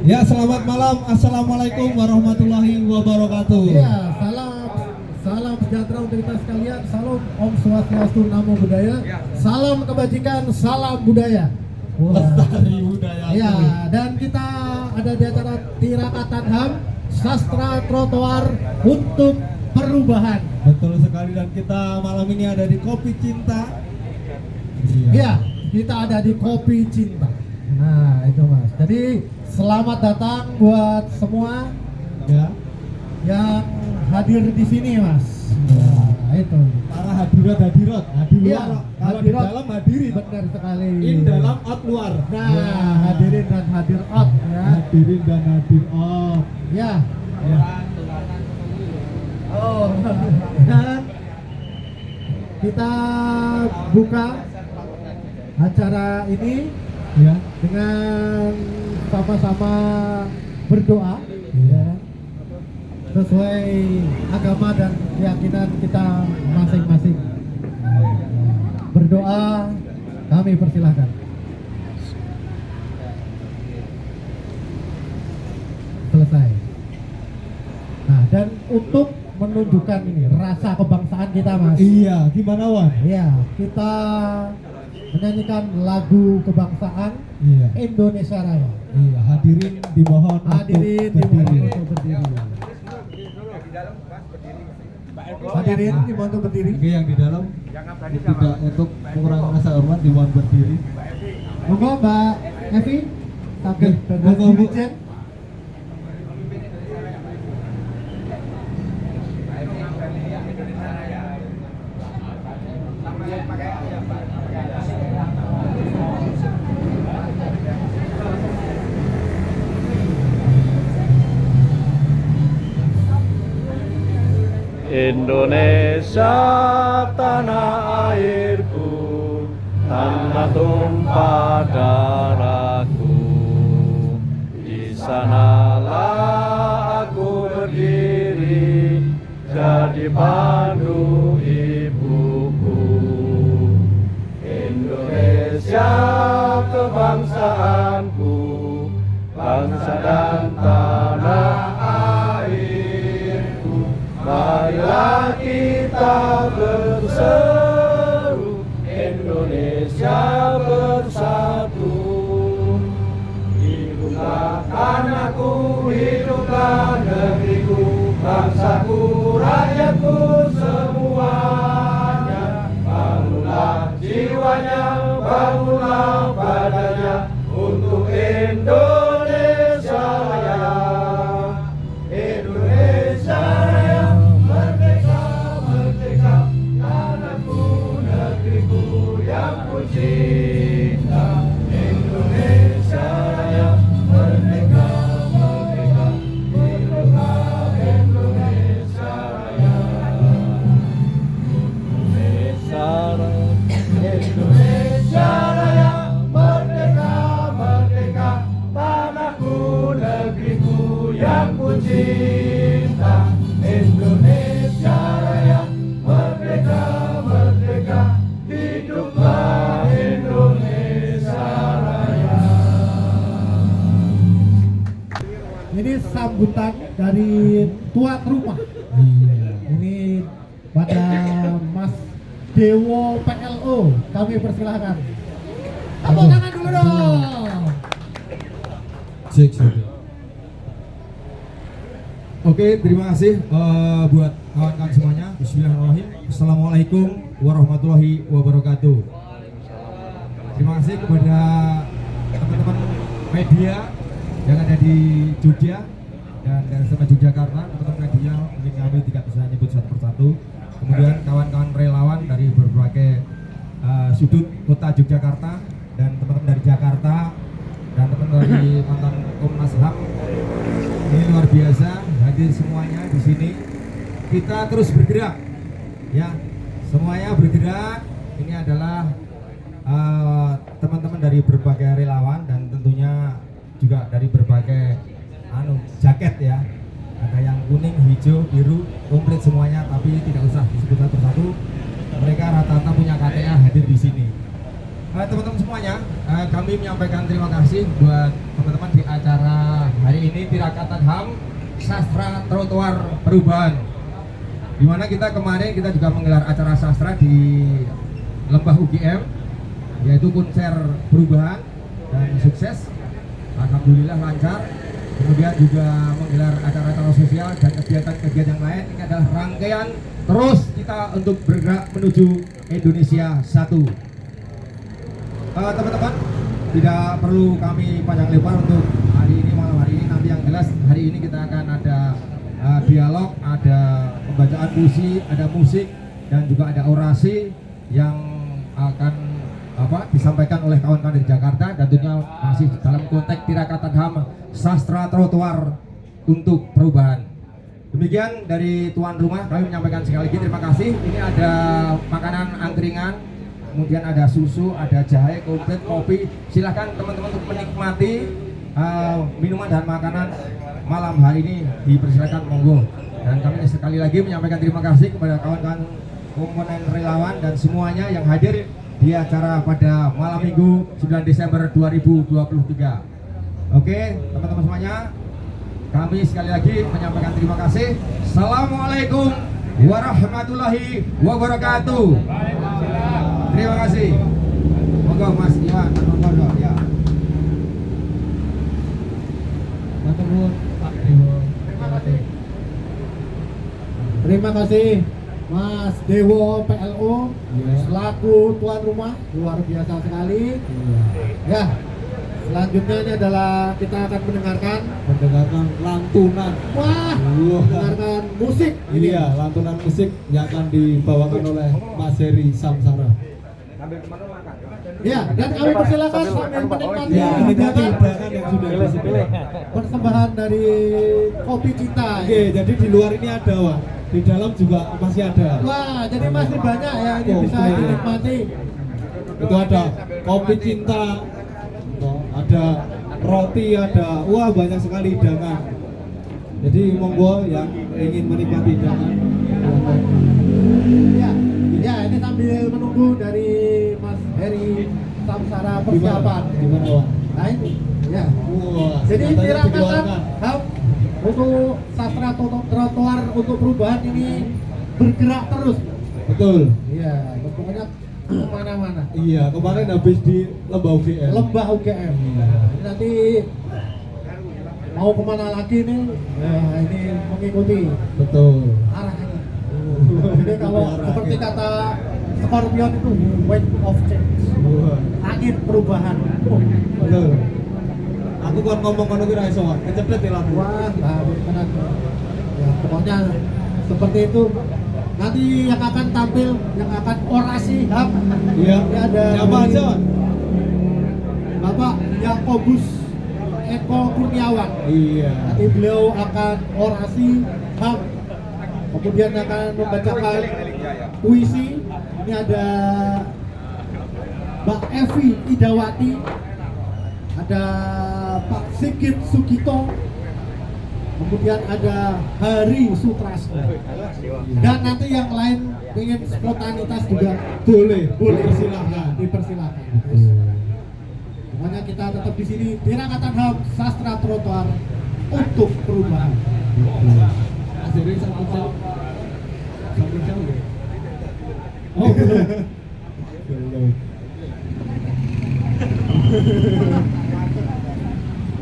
Ya, selamat malam. Assalamualaikum warahmatullahi wabarakatuh. Ya, salam sejahtera untuk kita sekalian. Salam Om Swastiastu, Namo Buddhaya. Salam kebajikan, salam budaya. Lestari budaya. Ya, dan kita ada di acara Tirakatan HAM, Sastra Trotoar untuk Perubahan. Betul sekali, dan kita malam ini ada di Kopi Cinta. Iya, kita ada di Kopi Cinta. Nah, itu Mas. Jadi selamat datang buat semua Ya. yang hadir di sini, Mas. Nah, itu. Para hadirat, di Iya, luar. Kalau di hadirat. dalam hadirin. Benar sekali. In dalam, out luar. Nah, Ya. hadirin dan hadir out ya. Hadirin dan hadir out. Ya. Ya. Oh. Dan kita buka acara ini Ya. dengan sama-sama berdoa ya, sesuai agama dan keyakinan kita masing-masing. Berdoa, kami persilahkan. Selesai. Nah, dan untuk menunjukkan ini rasa kebangsaan kita, Mas. Iya, gimana Wan? Iya, kita menyanyikan lagu kebangsaan Iya. Indonesia Raya. Iya, hadirin dimohon Hadirin untuk dimohon berdiri. untuk berdiri. Hadirin dimohon untuk berdiri. Oke, yang di dalam tidak untuk mengurangi rasa hormat dimohon berdiri. Monggo Mbak Evi, sambil Monggo, Bu. dirjen. Indonesia tanah airku, tanah tumpah darahku. Di sanalah aku berdiri, jadi pandu ibuku. Indonesia kebangsaanku, bangsa dan tanah airku. Marilah kita berseru, Indonesia bersatu. Hiduplah tanahku, hiduplah negeriku, bangsaku, rakyatku semuanya. Bangunlah jiwanya, bangunlah badannya untuk Indonesia Raya. Indonesia Raya, merdeka, merdeka, tanahku, negeriku yang ku cinta. Indonesia Raya, merdeka, merdeka, hiduplah Indonesia Raya. Indonesia Raya, merdeka, merdeka, tanahku, negeriku yang ku cinta. Indonesia Raya, merdeka, merdeka, hiduplah Indonesia Raya. Ini sambutan dari tuan rumah. Iya. Ini pada Mas Dewo PLO, kami persilahkan. Tepuk tangan dulu dong. Cek. Oke, terima kasih buat kawan-kawan semuanya. Bismillahirrahmanirrahim. Assalamualaikum warahmatullahi wabarakatuh. Terima kasih kepada teman-teman media yang ada di Jogja dan sama Yogyakarta. Teman-teman media mungkin kami tidak bisa nyebut satu persatu. Kemudian kawan-kawan relawan dari berbagai sudut kota Yogyakarta dan teman-teman dari Jakarta dan teman-teman dari mantan Komnas HAM. Ini luar biasa hadir semuanya di sini. Kita terus bergerak, ya, semuanya bergerak. Ini adalah teman-teman dari berbagai relawan dan tentunya juga dari berbagai jaket ya. Ada yang kuning, hijau, biru, komplit semuanya. Tapi tidak usah disebut satu persatu. Mereka rata-rata punya KTA hadir di sini. Teman-teman semuanya, kami menyampaikan terima kasih buat teman-teman di acara hari ini Tirakatan HAM Sastra Trotoar Perubahan. Di mana kita kemarin juga menggelar acara sastra di Lembah UGM, yaitu konser perubahan dan sukses. Alhamdulillah lancar. Kemudian juga menggelar acara-acara sosial dan kegiatan-kegiatan yang lain. Ini adalah rangkaian terus kita untuk bergerak menuju Indonesia satu. Teman-teman, tidak perlu kami panjang lebar untuk hari ini, malam hari ini. Nanti yang jelas hari ini kita akan ada dialog, ada pembacaan puisi, ada musik, dan juga ada orasi yang akan disampaikan oleh kawan-kawan dari Jakarta, dan tentunya masih dalam konteks Tirakatan HAM Sastra Trotoar untuk Perubahan. Demikian dari tuan rumah, kami menyampaikan sekali lagi terima kasih. Ini ada makanan angkringan, kemudian ada susu, ada jahe, komplit, kopi. Silahkan teman-teman untuk menikmati minuman dan makanan malam hari ini, dipersilakan monggo. Dan kami sekali lagi menyampaikan terima kasih kepada kawan-kawan komponen relawan dan semuanya yang hadir di acara pada malam Minggu 9 Desember 2023. Oke, teman-teman semuanya, kami sekali lagi menyampaikan terima kasih. Assalamualaikum warahmatullahi wabarakatuh. Terima kasih. Monggo Mas Iwan, monggo ya. Matur nuwun, Pak Dewo. Terima kasih Mas Dewo PLO selaku tuan rumah, luar biasa sekali. Ya, selanjutnya ini adalah kita akan mendengarkan lantunan. Wah, mendengarkan musik. Ini ya lantunan musik yang akan dibawakan oleh Mas Heri Samsara. Ya, dan kami persilakan sambil menikmati Ya, ini tadi hidangan hidangan yang sudah disediakan. persembahan dari Kopi Cinta. Oke, jadi di luar ini ada, Wak. Di dalam juga masih ada. Wah, jadi masih banyak ya, ini bisa Oke. dinikmati. Itu ada kopi cinta, ada roti, ada banyak sekali hidangan. Jadi monggo yang ingin menikmati hidangan. Ya, ya, ini sambil menunggu dari Mas Heri Samsara persiapan. Gimana, Wak? Nah ini, ya. Wah, Jadi senjatanya Tirakatan dikeluarkan. HAM untuk sastra trotoar untuk perubahan ini bergerak terus. Betul. Iya, pokoknya kemana-mana. Iya, kemarin habis di Lembah UGM. Lembah UGM. Ini nanti mau kemana lagi nih? Nah, ini mengikuti Betul. arahnya. Jadi kalau seperti kata Scorpion itu wind of change, Wah, angin perubahan. betul. Aku kan ngomong ngono ki ra iso, Wak. Kecepet ya lampu. Wah, benar. Ya, pokoknya seperti itu. Nanti yang akan tampil, yang akan orasi HAM. Iya. Ini ada Siapa dari aja, Wak? Bapak Yakobus Eko Kurniawan. Iya. Nanti beliau akan orasi HAM. Kemudian akan membacakan puisi. Ini ada Mbak Evi Idawati, ada Pak Sigit Sugito, kemudian ada Hari Sutrasno, dan nanti yang lain ingin spontanitas juga Boleh, boleh dipersilahkan. dipersilakan. Pokoknya kita tetap di sini Tirakatan HAM Sastra Trotoar untuk Perubahan. Mas Heri satu jam. Satu jam ya? Oh, belum. Belum.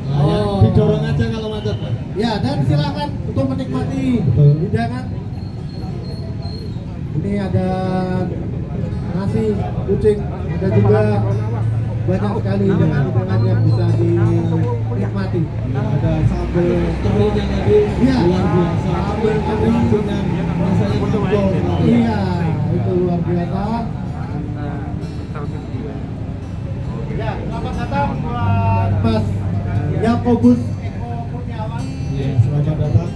Oh. Didorong aja kalau macet, Pak. Ya, dan silakan untuk menikmati Betul. hidangan. Ini ada nasi kucing, ada juga banyak sekali hidangan-hidangan yang bisa dinikmati. Ada sambal terinya tadi Iya. luar biasa. Sambal teri. Langsungnya rasanya mantap. Iya, itu luar biasa. Ya, selamat datang buat Mas Yakobus Eko Kurniawan. Iya, selamat datang.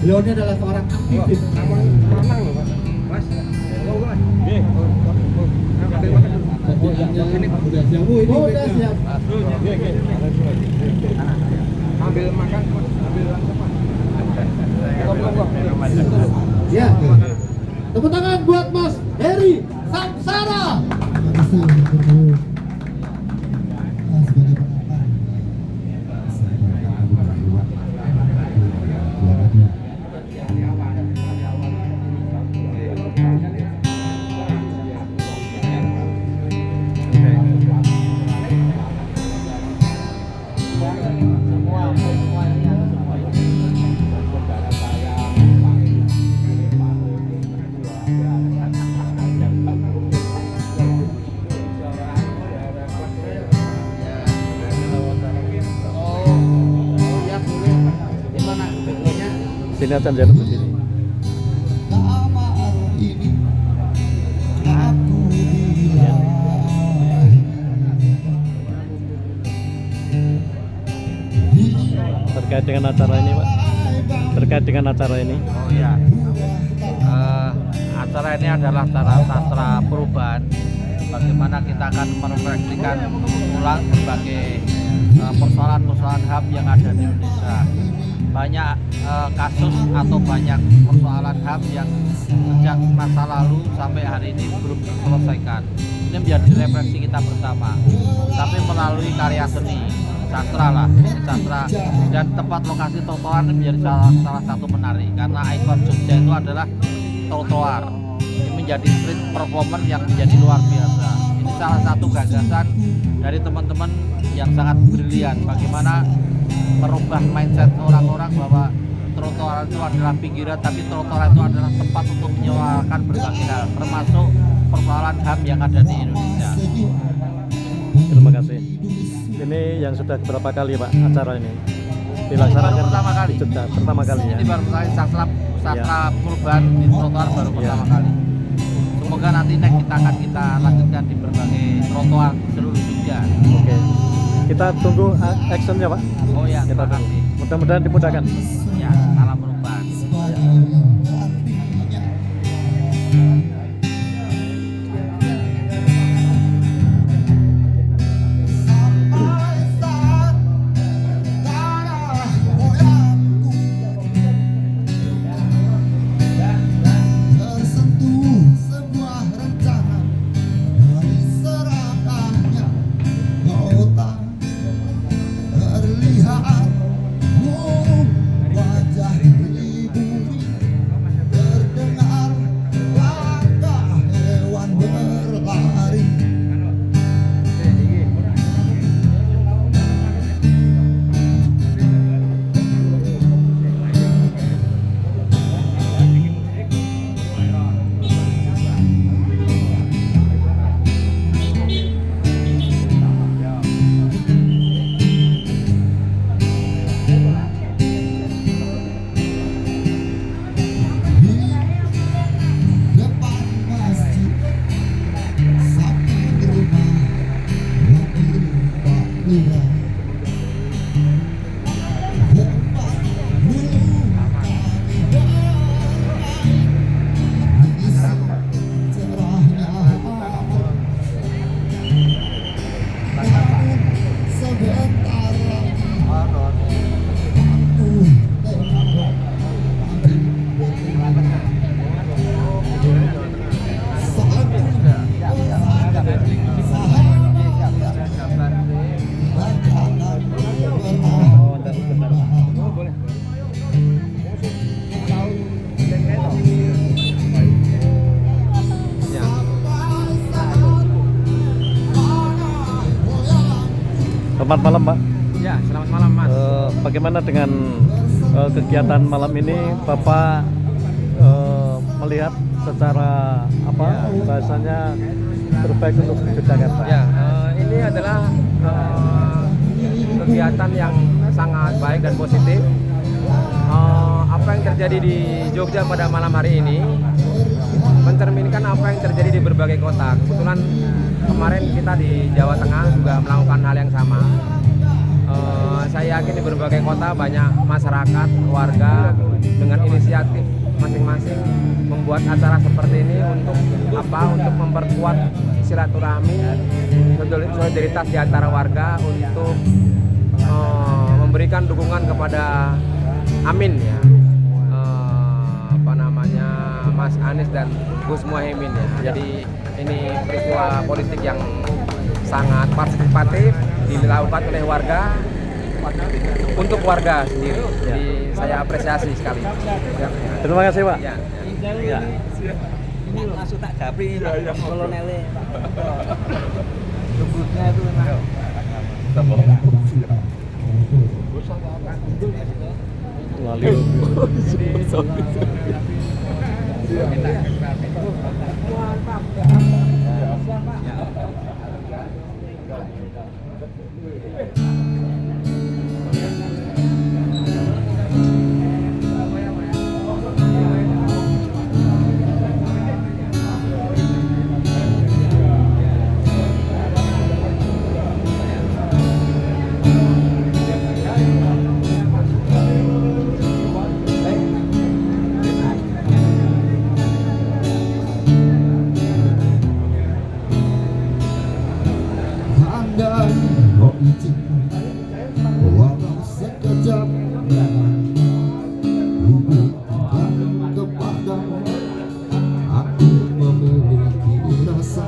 Beliau ini adalah seorang aktivis. Sajiannya udah siap. Oh, ini Oh, beda. udah siap. Ambil makan, ambil Ya. Tepuk tangan buat Mas Heri Samsara. Sini aja jalan ke sini. Terkait dengan acara ini, Pak. Terkait dengan acara ini. Oh ya, acara ini adalah acara sastra perubahan. Bagaimana kita akan merefleksikan ulang berbagai persoalan-persoalan HAM yang ada di Indonesia. Banyak kasus atau banyak persoalan HAM yang sejak masa lalu sampai hari ini belum terselesaikan. Ini menjadi refleksi kita bersama, tapi melalui karya seni, sastra lah, sastra, dan tempat lokasi trotoar ini menjadi salah satu menarik karena ikon Jogja itu adalah trotoar. Ini menjadi street performance yang menjadi luar biasa. Ini salah satu gagasan dari teman-teman yang sangat brilian. Bagaimana merubah mindset orang-orang bahwa trotoar itu adalah pinggiran, tapi trotoar itu adalah tempat untuk menyuarakan berbagai hal, termasuk persoalan HAM yang ada di Indonesia. Terima kasih. Ini yang sudah berapa kali, Pak, acara ini dilaksanakan? Baru pertama kali. Di Jogja, pertama kali ya. Ini baru kali sastra perubahan di trotoar baru pertama kali. Semoga nanti next kita lanjutkan di berbagai trotoar di seluruh Jogja. Oke. Kita tunggu actionnya, Pak. Oh ya, Kita terima tunggu. kasih. Mudah-mudahan dimudahkan. Ya, salam perubahan. Selamat malam, Pak. Ya, selamat malam, Mas. Bagaimana dengan kegiatan malam ini, Bapak melihat secara apa bahasanya terbaik untuk Yogyakarta? Ya, ini adalah kegiatan yang sangat baik dan positif. Apa yang terjadi di Jogja pada malam hari ini mencerminkan apa yang terjadi di berbagai kota. Kebetulan kemarin kita di Jawa Tengah juga melakukan hal yang sama. Saya yakin di berbagai kota banyak masyarakat, warga dengan inisiatif masing-masing membuat acara seperti ini untuk apa? Untuk memperkuat silaturahmi, solidaritas di antara warga, untuk memberikan dukungan kepada Amin ya. Mas Anies dan Gus Muhaimin ya. Jadi ini peristiwa politik yang sangat partisipatif dilakukan oleh warga untuk warga sendiri. Jadi saya apresiasi sekali. Terima kasih, Pak. Ya. Ya. Langsung tak japri kolonelnya. Andai kau izin walau sekejap hubungan kepadamu, aku memiliki rasa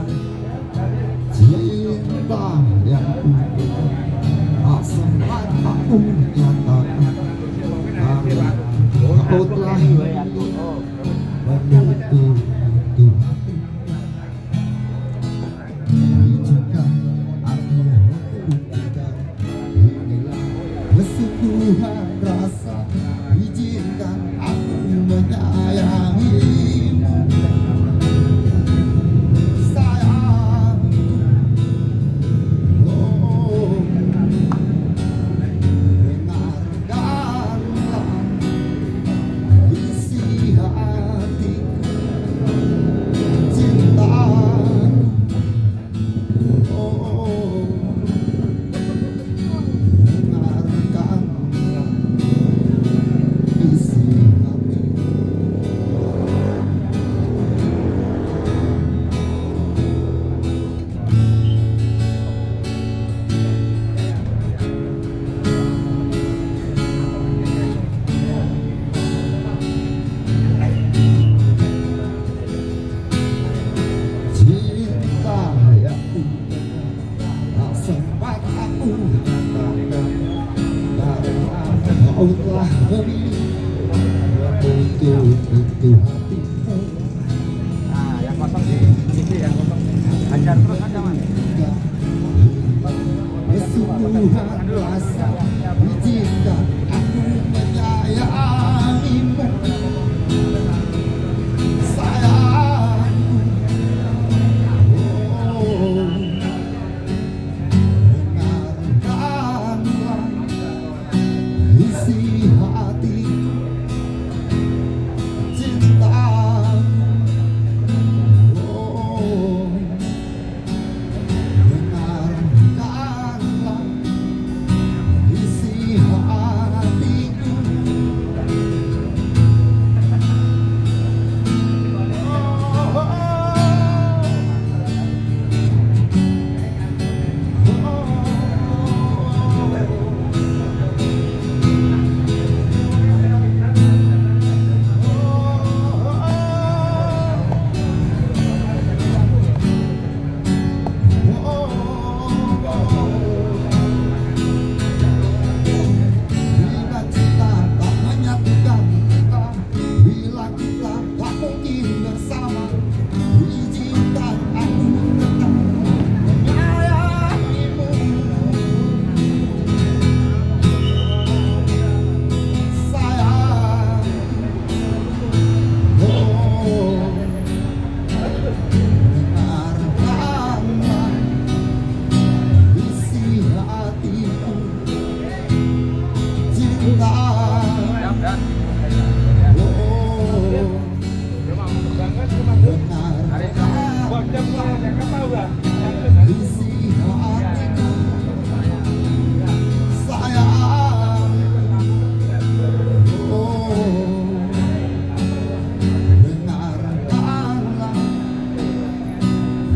cinta yang unik. Asal aku nyatakan karena kau telah menutup hati. Izinkan aku membuktikan inilah kesungguhan rasa. Izinkan aku menyayangimu, sayangku. Oh, dengarkanlah isi hatiku, cintaku. Oh, dengarkanlah isi hatiku. Cinta yang tak sempat aku katakan karena kau telah memilih untuk hatimu. Nah, yang kosong di sini, yang kosong. Hajar terus aja, Mas. Kesungguhan rasa, izinkan aku menyayangimu, sayangku. Oh, dengarkanlah isi hatiku, cintaku. Oh, dengarkanlah isi hatiku. Bila cinta tak menyatukan kita, bila kita tak mungkin bersama, izinkan aku tetap menyayangimu, sayang. Oh, dengarkanlah isi hatiku, cinta. Isi hatiku, sayang. Oh, dengarkanlah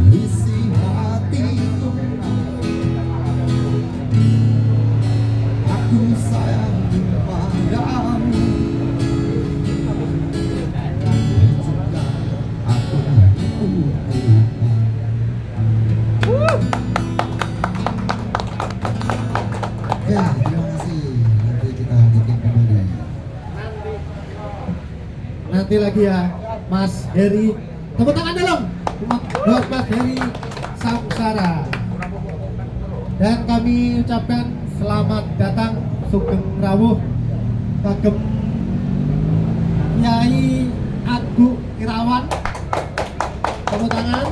isi hatiku. Aku sayang padamu, izinkan aku membuktikan. Ya, terima kasih. Nanti kita lanjutkan kembali. Nanti lagi ya, Mas Heri. Tepuk tangan dong buat Mas Heri Samsara. Dan kami ucapkan selamat datang Sugeng Rawuh kagem Kiai Agung Irawan, tepuk tangan.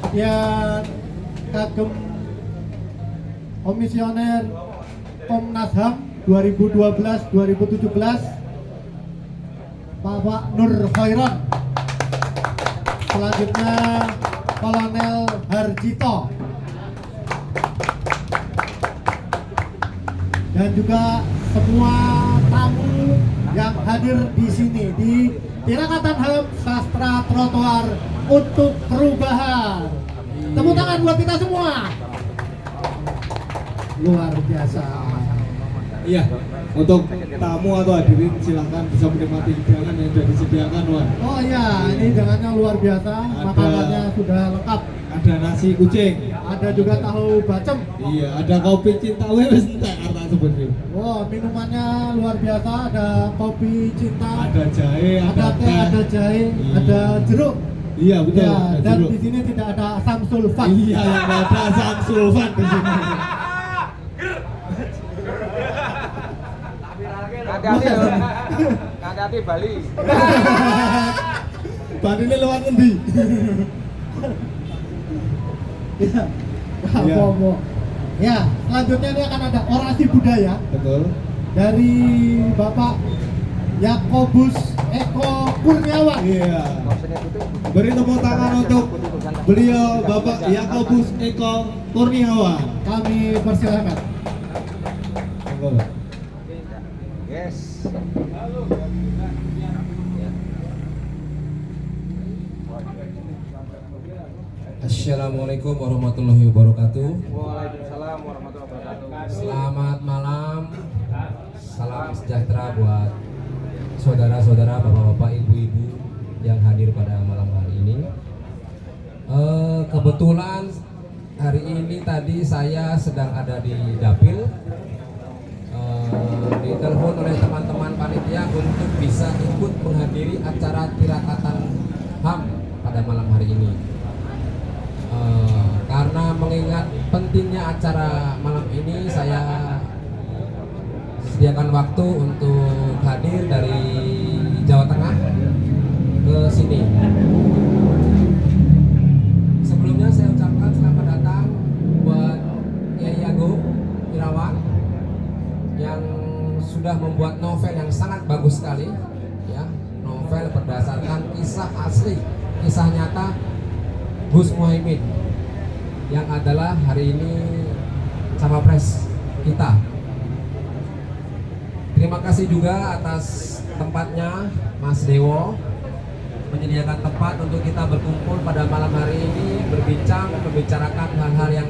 Kemudian kagem Komisioner Komnas HAM 2012-2017 Bapak Nur Khairon. Selanjutnya Kolonel Harjito. Dan juga semua tamu yang hadir di sini di Tirakatan HAM Sastra Trotoar untuk Perubahan. Tepuk tangan buat kita semua. Luar biasa. Iya, untuk tamu atau hadirin silakan bisa menikmati hidangan yang sudah disediakan, Wan. Oh iya, ini hidangannya luar biasa. Makanannya sudah lengkap. Ada nasi kucing. Ada juga tahu bacem. Iya, ada kopi cinta wes entek arta sebenarnya. Wow, minumannya luar biasa. Ada kopi cinta, Ada jahe, ada teh, ada jahe, Iya. ada jeruk. Iya, betul. Ya, ada dan jeruk. di sini tidak ada asam sulfat. Iya, yang ada Samsulfan di sini. Hati-hati loh. Hati-hati Bali. Bandine lewat ngendi? Ya, Iya. apa-apa. Ya, selanjutnya ini akan ada orasi budaya Betul. dari Bapak Yakobus Eko Kurniawan. Iya. Beri tepuk tangan untuk beliau Bapak Yakobus Eko Kurniawan. Kami persilakan. Monggo. Yes. Assalamualaikum warahmatullahi wabarakatuh. Waalaikumsalam warahmatullahi wabarakatuh. Selamat malam. Salam sejahtera buat saudara-saudara, bapak-bapak, ibu-ibu yang hadir pada malam hari ini. Kebetulan hari ini tadi saya sedang ada di dapil. Ditelepon oleh teman-teman panitia untuk bisa ikut menghadiri acara tirakatan HAM pada malam hari ini. Karena mengingat pentingnya acara malam ini, saya sediakan waktu untuk hadir dari Jawa Tengah ke sini. Sebelumnya saya ucapkan selamat datang buat Kiai Agung Irawan yang sudah membuat novel yang sangat bagus sekali, ya, novel berdasarkan kisah asli, kisah nyata Gus Muhaimin yang adalah hari ini cawapres kita. Terima kasih juga atas tempatnya Mas Dewo menyediakan tempat untuk kita berkumpul pada malam hari ini, berbincang, membicarakan hal-hal yang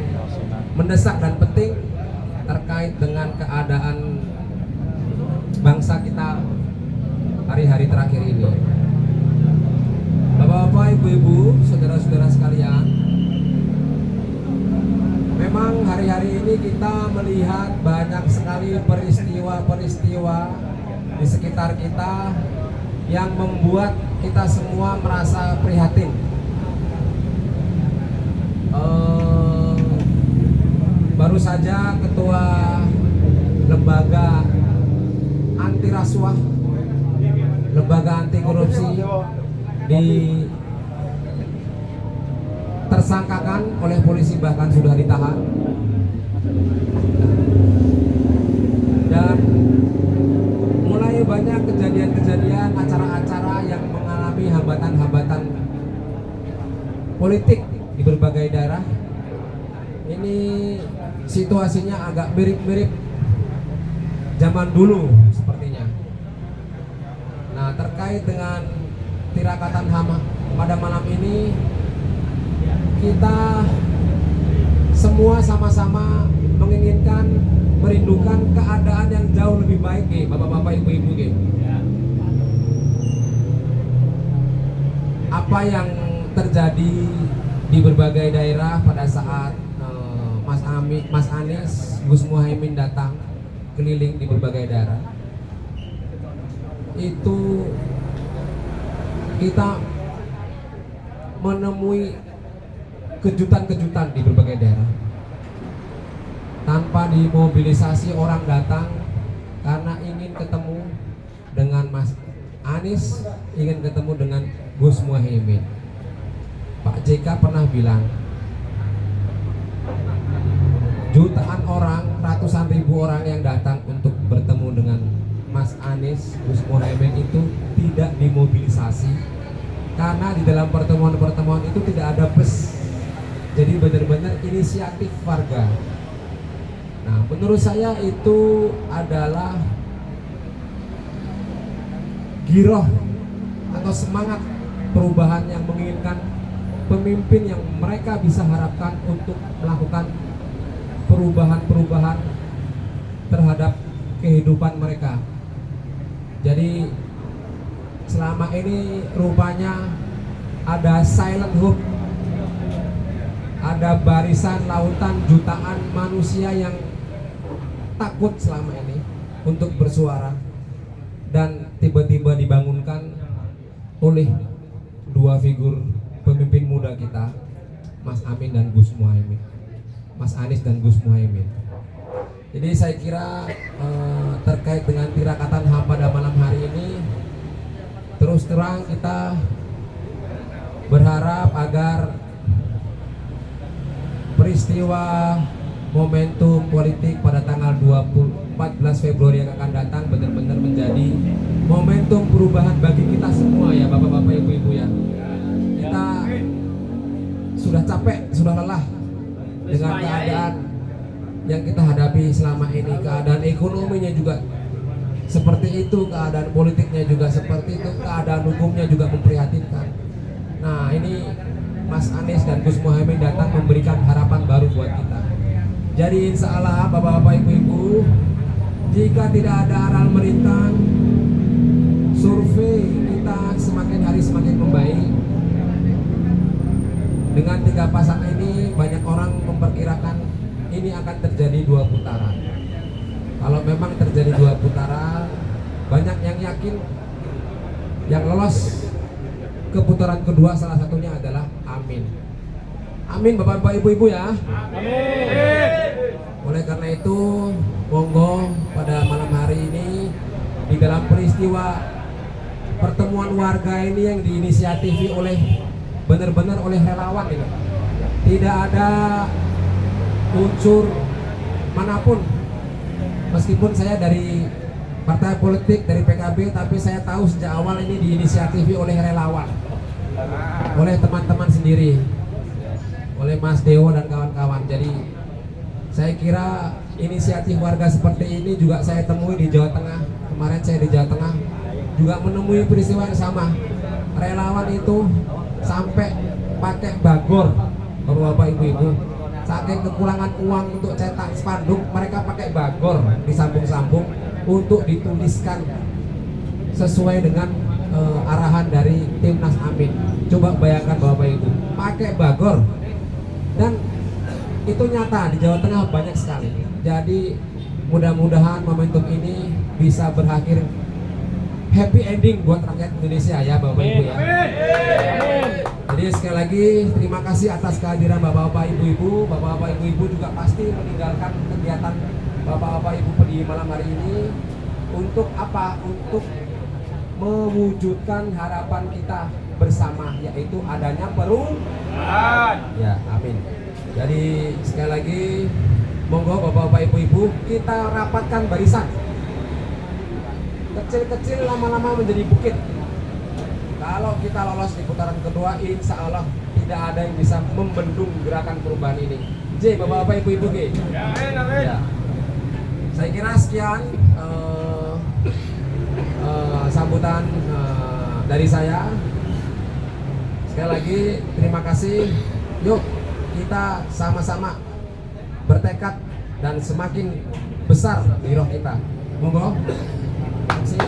mendesak dan penting terkait dengan keadaan bangsa kita hari-hari terakhir ini. Bapak-bapak, ibu-ibu, saudara-saudara sekalian, memang hari-hari ini kita melihat banyak sekali peristiwa-peristiwa di sekitar kita yang membuat kita semua merasa prihatin. Baru saja Ketua Lembaga Anti Rasuah, Lembaga Anti Korupsi tersangkakan oleh polisi, bahkan sudah ditahan. Dan mulai banyak kejadian-kejadian, acara-acara yang mengalami hambatan-hambatan politik di berbagai daerah. Ini situasinya agak mirip-mirip zaman dulu sepertinya. Nah, terkait dengan tirakatan HAM pada malam ini, kita semua sama-sama menginginkan, merindukan keadaan yang jauh lebih baik, bapak-bapak, ibu-ibu. Apa yang terjadi di berbagai daerah pada saat Mas Anies, Gus Muhaimin datang keliling di berbagai daerah, itu kita menemui kejutan-kejutan di berbagai daerah. Tanpa dimobilisasi, orang datang karena ingin ketemu dengan Mas Anies ingin ketemu dengan Gus Muhaimin. Pak JK pernah bilang, jutaan orang, ratusan ribu orang yang datang untuk bertemu dengan Mas Anies, Gus Muhaimin itu tidak dimobilisasi karena di dalam pertemuan-pertemuan itu tidak ada bus. Jadi benar-benar inisiatif warga. Nah, menurut saya itu adalah giroh atau semangat perubahan yang menginginkan pemimpin yang mereka bisa harapkan untuk melakukan perubahan-perubahan terhadap kehidupan mereka. Jadi selama ini rupanya ada silent hope, ada barisan lautan jutaan manusia yang takut selama ini untuk bersuara, dan tiba-tiba dibangunkan oleh dua figur pemimpin muda kita, Mas Amin dan Gus Muhaimin, Mas Anies dan Gus Muhaimin. Jadi saya kira terkait dengan tirakatan HAM pada malam hari ini, terus terang kita berharap agar peristiwa momentum politik pada tanggal 14 Februari yang akan datang benar-benar menjadi momentum perubahan bagi kita semua ya Bapak-bapak, Ibu-ibu ya. Kita sudah capek, sudah lelah dengan keadaan yang kita hadapi selama ini. Keadaan ekonominya juga seperti itu, keadaan politiknya juga seperti itu, keadaan hukumnya juga memprihatinkan. Nah, ini Mas Anies dan Gus Muhaimin datang memberikan harapan baru buat kita. Jadi insya Allah Bapak-bapak, Ibu-ibu, jika tidak ada aral melintang, survei kita semakin hari semakin membaik. Dengan 3 pasang ini, banyak orang memperkirakan ini akan terjadi 2 putaran. Kalau memang terjadi 2 putaran, banyak yang yakin yang lolos ke putaran kedua salah satunya adalah Amin. Amin Bapak-bapak, Ibu-ibu ya. Amin. Oleh karena itu, monggo pada malam hari ini di dalam peristiwa pertemuan warga ini yang diinisiatifi oleh benar-benar oleh relawan ini. Tidak ada unsur manapun. Meskipun saya dari partai politik, dari PKB, tapi saya tahu sejak awal ini diinisiatifi oleh relawan, oleh teman-teman sendiri, oleh Mas Dewo dan kawan-kawan. Jadi saya kira inisiatif warga seperti ini juga saya temui di Jawa Tengah. Kemarin saya di Jawa Tengah juga menemui peristiwa yang sama. Relawan itu sampai pakai bagor, Bapak-bapak, Ibu-ibu. Saking kekurangan uang untuk cetak spanduk, mereka pakai bagor disambung-sambung untuk dituliskan sesuai dengan arahan dari Timnas Amin. Coba bayangkan Bapak Ibu, pakai bagor, dan itu nyata di Jawa Tengah banyak sekali. Jadi mudah-mudahan momentum ini bisa berakhir happy ending buat rakyat Indonesia ya Bapak Ibu ya. Jadi sekali lagi terima kasih atas kehadiran Bapak-bapak, Ibu-ibu. Bapak-bapak, Ibu-ibu juga pasti meninggalkan kegiatan Bapak-bapak, Ibu di malam hari ini untuk apa? Untuk mewujudkan harapan kita bersama, yaitu adanya perubahan. Ya, amin. Jadi sekali lagi monggo Bapak-bapak, Ibu-ibu, kita rapatkan barisan. Kecil-kecil lama-lama menjadi bukit. Kalau kita lolos di putaran kedua, insya Allah tidak ada yang bisa membendung gerakan perubahan ini. J, Bapak-bapak, Ibu-ibu, G. Ya. Saya kira sekian sambutan dari saya. Sekali lagi terima kasih. Yuk kita sama-sama bertekad dan semakin besar di roh kita. Monggo. Terima kasih.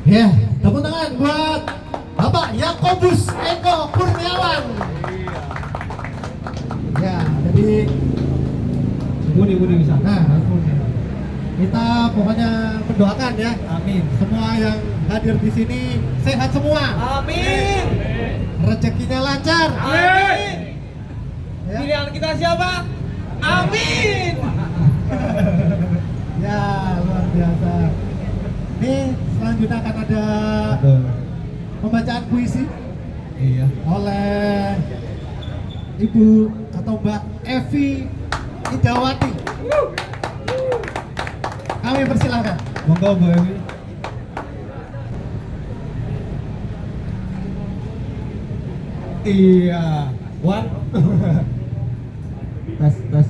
Ya, tepuk tangan buat Bapak Yakobus Eko Kurniawan. Ya, jadi Budi bisa. Nah, kita pokoknya mendoakan ya. Amin. Semua yang hadir di sini sehat semua. Amin. Rezekinya lancar. Amin. Ya. Pilihan kita siapa? Amin. Ya, luar biasa. Ini selanjutnya akan ada pembacaan puisi Iya. oleh Ibu atau Mbak Evi Idawati. Kami persilahkan. Monggo Bu Ewi. Iya. One. tes.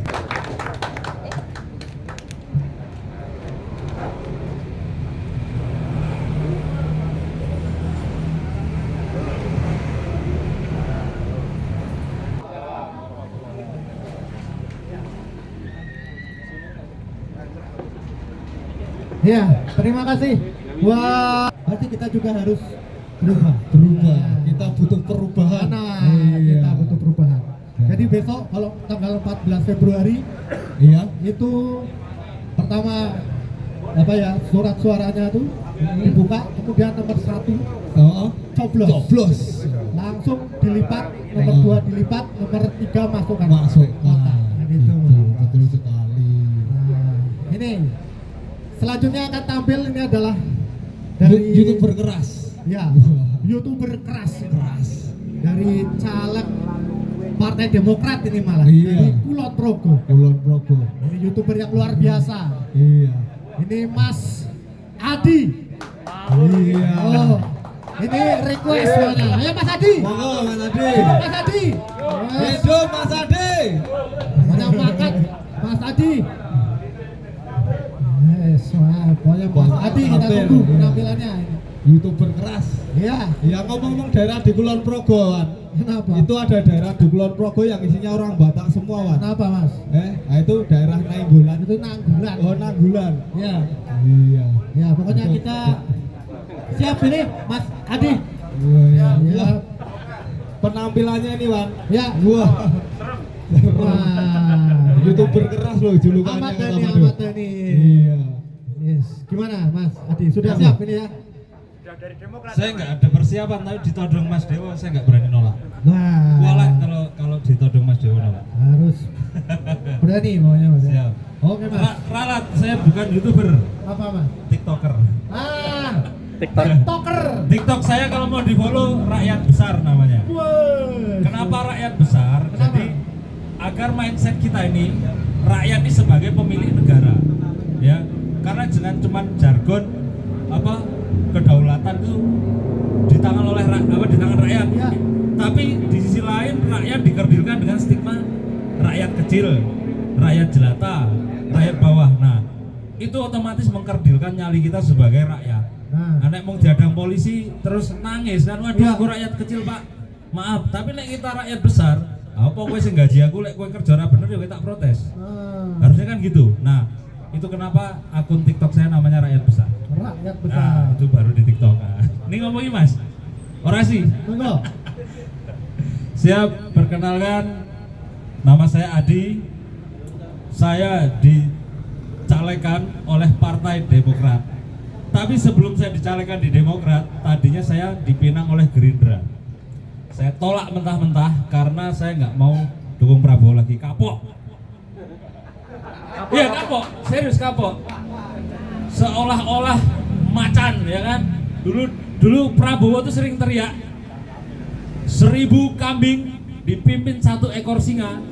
Ya, terima kasih. Wah, berarti kita juga harus berubah. Kita butuh perubahan. Nah, Iya. kita butuh perubahan. Jadi besok kalau tanggal 14 Februari Iya. itu pertama apa ya, surat suaranya tuh dibuka, kemudian nomor 1 Oh. coblos. Langsung dilipat, nomor 2 dilipat, nomor 3 masukkan. Masuk. Kotak. Nah, gitu. Betul sekali. Nah, ini selanjutnya akan tampil, ini adalah dari YouTuber keras. ya, YouTuber keras dari caleg Partai Demokrat ini malah, Iya. dari Kulon Progo. Kulon Progo. Ini YouTuber yang luar biasa. Iya. Ini Mas Adi. Iya. Oh, ini request semuanya. Ayo Mas Adi. Monggo Mas Ade. Mas Adi. Yes. Hidup Mas Ade. Banyak makan Mas Adi. Yes, wah, pokoknya Mas Adi kita Tampil. tunggu penampilannya. YouTuber keras. Iya. Ya ngomong-ngomong daerah di Kulon Progo, Wan. Kenapa? Itu ada daerah di Kulon Progo yang isinya orang Batak semua, Wan. Kenapa Mas? Nah itu daerah Nainggolan. Itu Nanggulan. Oh, Nanggulan. Ya. Iya. Ya, pokoknya kita siap ini Mas Adi. Iya. Ya. Penampilannya ini, Wan. Ya. Wah. Wah. YouTuber keras loh julukannya. Ahmad Dhani, kata Ahmad Madu. Dhani. Iya. Yes. Gimana Mas Adi? Sudah siap ini ya? Saya nggak ada persiapan, tapi ditodong Mas Dewo saya nggak berani nolak. Nah. Kualat kalau ditodong Mas Dewo nolak. Harus berani maunya Mas. Siap. Oke Mas. Ralat, saya bukan YouTuber, Apa Mas? TikToker. Ah. TikTok. TikToker. TikTok saya kalau mau di-follow rakyat besar namanya. Wah. Kenapa rakyat besar? Kenapa? Jadi agar mindset kita ini rakyat ini sebagai pemilik negara, ya. Karena jangan cuma jargon apa kedaulatan itu di tangan di tangan rakyat. Ya. Tapi di sisi lain rakyat dikerdilkan dengan stigma rakyat kecil, rakyat jelata, rakyat bawah. Nah, itu otomatis mengkerdilkan nyali kita sebagai rakyat. Nah. Anak mau diadang polisi terus nangis kan, waduh Ya. aku rakyat kecil Pak, maaf. Tapi nek kita rakyat besar, apa kowe sing gaji aku lek kowe kerja ora bener ya kowe tak protes. Ah. Harusnya kan gitu. Nah, itu kenapa akun TikTok saya namanya rakyat besar. Rakyat besar. Nah, itu baru di TikTok. Ini ngomongin Mas. Orasi. Monggo. Siap, perkenalkan, nama saya Adi. Saya dicalekan oleh Partai Demokrat. Tapi sebelum saya dicalekan di Demokrat, tadinya saya dipinang oleh Gerindra. Saya tolak mentah-mentah karena saya nggak mau dukung Prabowo lagi. Kapok. Iya kapok, serius kapok. Seolah-olah macan, ya kan? Dulu Prabowo tuh sering teriak 1000 kambing dipimpin 1 ekor singa,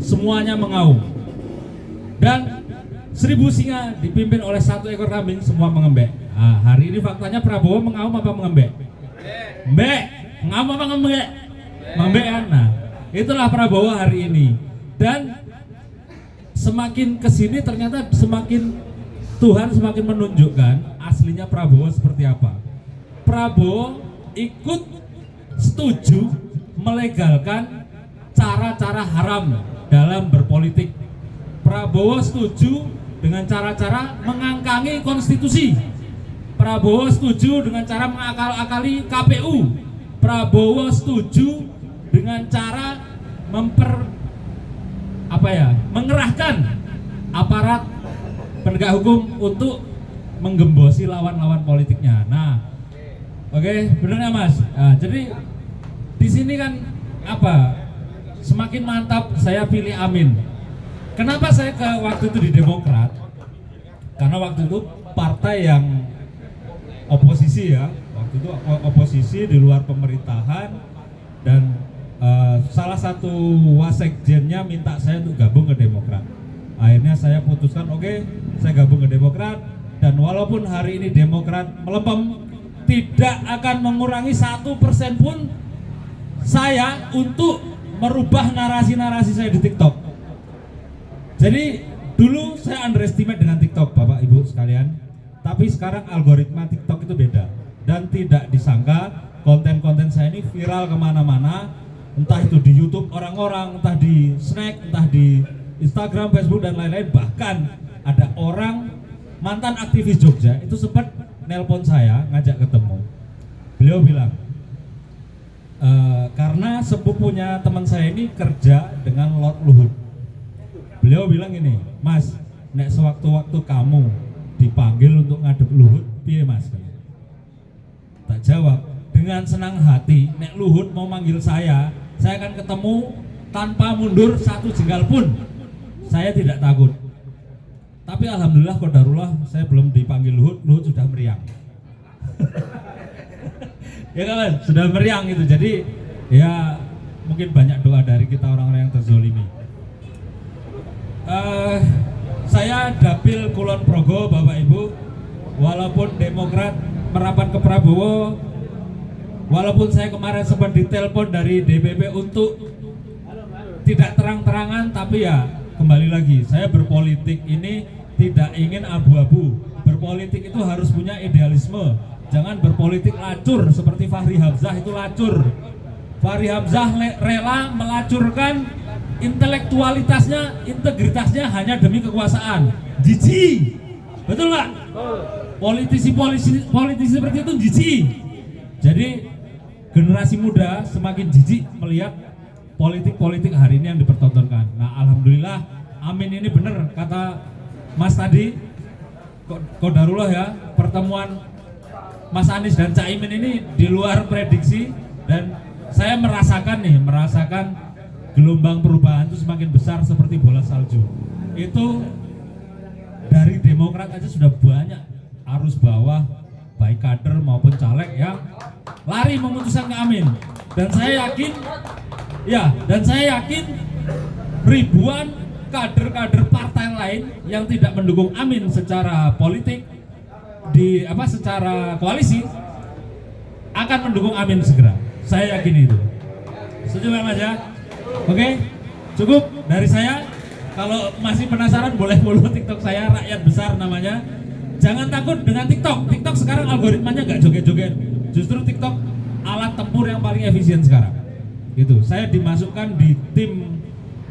semuanya mengaum. Dan 1000 singa dipimpin oleh 1 ekor kambing, semua mengembek. Nah, hari ini faktanya Prabowo mengaum apa mengembek? Mbek, mengaum apa ngembek? Ngembek kan? Nah, itulah Prabowo hari ini. Dan semakin kesini ternyata semakin Tuhan semakin menunjukkan aslinya Prabowo seperti apa. Prabowo ikut setuju melegalkan cara-cara haram dalam berpolitik. Prabowo setuju dengan cara-cara mengangkangi konstitusi. Prabowo setuju dengan cara mengakal-akali KPU. Prabowo setuju dengan cara mengerahkan aparat penegak hukum untuk menggembosi lawan-lawan politiknya. Nah, oke, benar nggak Mas? Nah, jadi di sini kan apa? Semakin mantap saya pilih Amin. Kenapa saya ke waktu itu di Demokrat? Karena waktu itu partai yang oposisi ya, waktu itu oposisi di luar pemerintahan, dan salah satu wasekjennya minta saya untuk gabung ke Demokrat. Akhirnya saya putuskan oke, saya gabung ke Demokrat, dan walaupun hari ini Demokrat melempem, tidak akan mengurangi 1% pun saya untuk merubah narasi-narasi saya di TikTok. Jadi dulu saya underestimate dengan TikTok, Bapak Ibu sekalian. Tapi sekarang algoritma TikTok itu beda. Dan tidak disangka konten-konten saya ini viral kemana-mana. Entah itu di YouTube orang-orang, entah di Snack, entah di Instagram, Facebook, dan lain-lain. Bahkan ada orang mantan aktivis Jogja itu sempat nelpon saya, ngajak ketemu. Beliau bilang, karena sepupunya teman saya ini kerja dengan Lord Luhut. Beliau bilang ini, Mas, nek sewaktu-waktu kamu dipanggil untuk ngadep Luhut, piye Mas? Tak jawab, dengan senang hati, nek Luhut mau manggil saya akan ketemu tanpa mundur satu jengkal pun. Saya tidak takut. Tapi alhamdulillah qadarullah saya belum dipanggil Luhut sudah meriang. Ya kan, sudah meriang itu. Jadi ya mungkin banyak doa dari kita orang-orang yang terzolimi. Saya Dapil Kulon Progo, Bapak Ibu, walaupun Demokrat merapat ke Prabowo, walaupun saya kemarin sempat ditelepon dari DPP untuk tidak terang-terangan, tapi ya kembali lagi, saya berpolitik ini tidak ingin abu-abu. Berpolitik itu harus punya idealisme, jangan berpolitik lacur seperti Fahri Hamzah itu lacur. Fahri Hamzah rela melacurkan intelektualitasnya, integritasnya hanya demi kekuasaan. Jijik, betul nggak? Politisi seperti itu jijik. Jadi generasi muda semakin jijik melihat politik hari ini yang dipertontonkan. Nah, alhamdulillah, amin, ini benar kata Mas tadi, qadarullah ya, pertemuan Mas Anies dan Caimin ini di luar prediksi, dan saya merasakan gelombang perubahan itu semakin besar seperti bola salju. Itu dari Demokrat aja sudah banyak arus bawah, baik kader maupun caleg yang lari memutuskan ke Amin. Dan saya yakin ribuan kader-kader partai lain yang tidak mendukung Amin secara politik secara koalisi akan mendukung Amin segera. Saya yakin itu. Setuju Mas ya? Oke, cukup dari saya. Kalau masih penasaran boleh follow TikTok saya, Rakyat Besar namanya. Jangan takut dengan TikTok. TikTok sekarang algoritmanya nggak joget-joget. Justru TikTok alat tempur yang paling efisien sekarang. Gitu. Saya dimasukkan di tim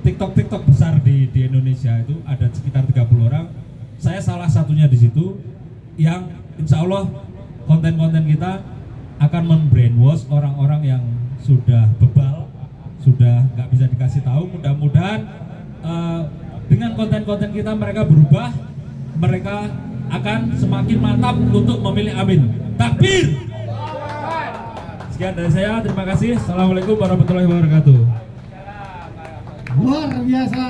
TikTok besar di Indonesia, itu ada sekitar 30 orang. Saya salah satunya di situ, yang insya Allah konten-konten kita akan membrainwash orang-orang yang sudah bebal, sudah nggak bisa dikasih tahu. Mudah-mudahan dengan konten-konten kita mereka berubah, mereka akan semakin mantap untuk memilih Amin. Takbir. Sekian dari saya, terima kasih. Assalamualaikum warahmatullahi wabarakatuh. Luar biasa.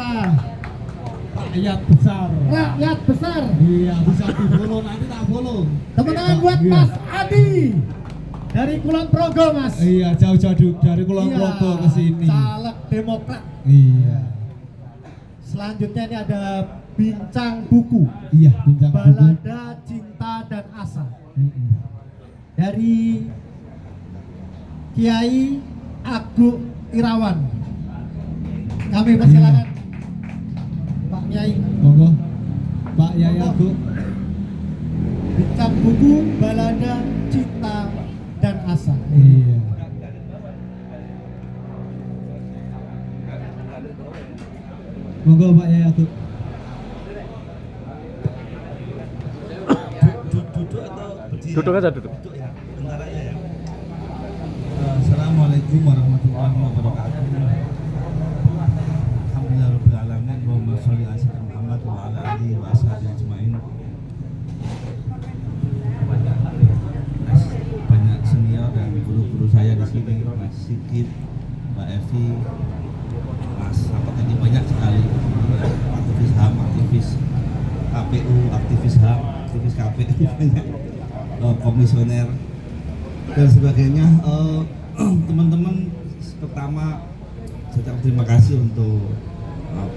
Rakyat besar. Rakyat besar. Iya, bisa di follow, nanti tak follow. Tepuk tangan buat Iya. Mas Adi dari Kulon Progo, Mas. Iya, jauh-jauh dari Kulon Progo ke sini. Caleg Demokrat. Iya. Selanjutnya ini ada bincang buku. Iya, bincang buku. Balada Cinta dan Asa. Dari Kiai Agung Irawan. Kami persilakan Pak Kiai. Monggo. Pak Yai Agung. Bincang buku Balada Cinta dan Asa. Iya. Monggo Pak Yai Agung. Duduk aja, duduk. Assalamualaikum warahmatullahi wabarakatuh. Alhamdulillahirabbil alamin. Allahumma sholli ala sayyidina Muhammad wa ala alihi wa ashabihi ajmain. Banyak senior dan guru-guru saya di sini, Mas Sigit, Mbak Evi, Mas apa tadi, banyak sekali. aktivis KPU, aktivis HAM, aktivis KPU, banyak komisioner dan sebagainya. Teman-teman, pertama saya ucapkan terima kasih untuk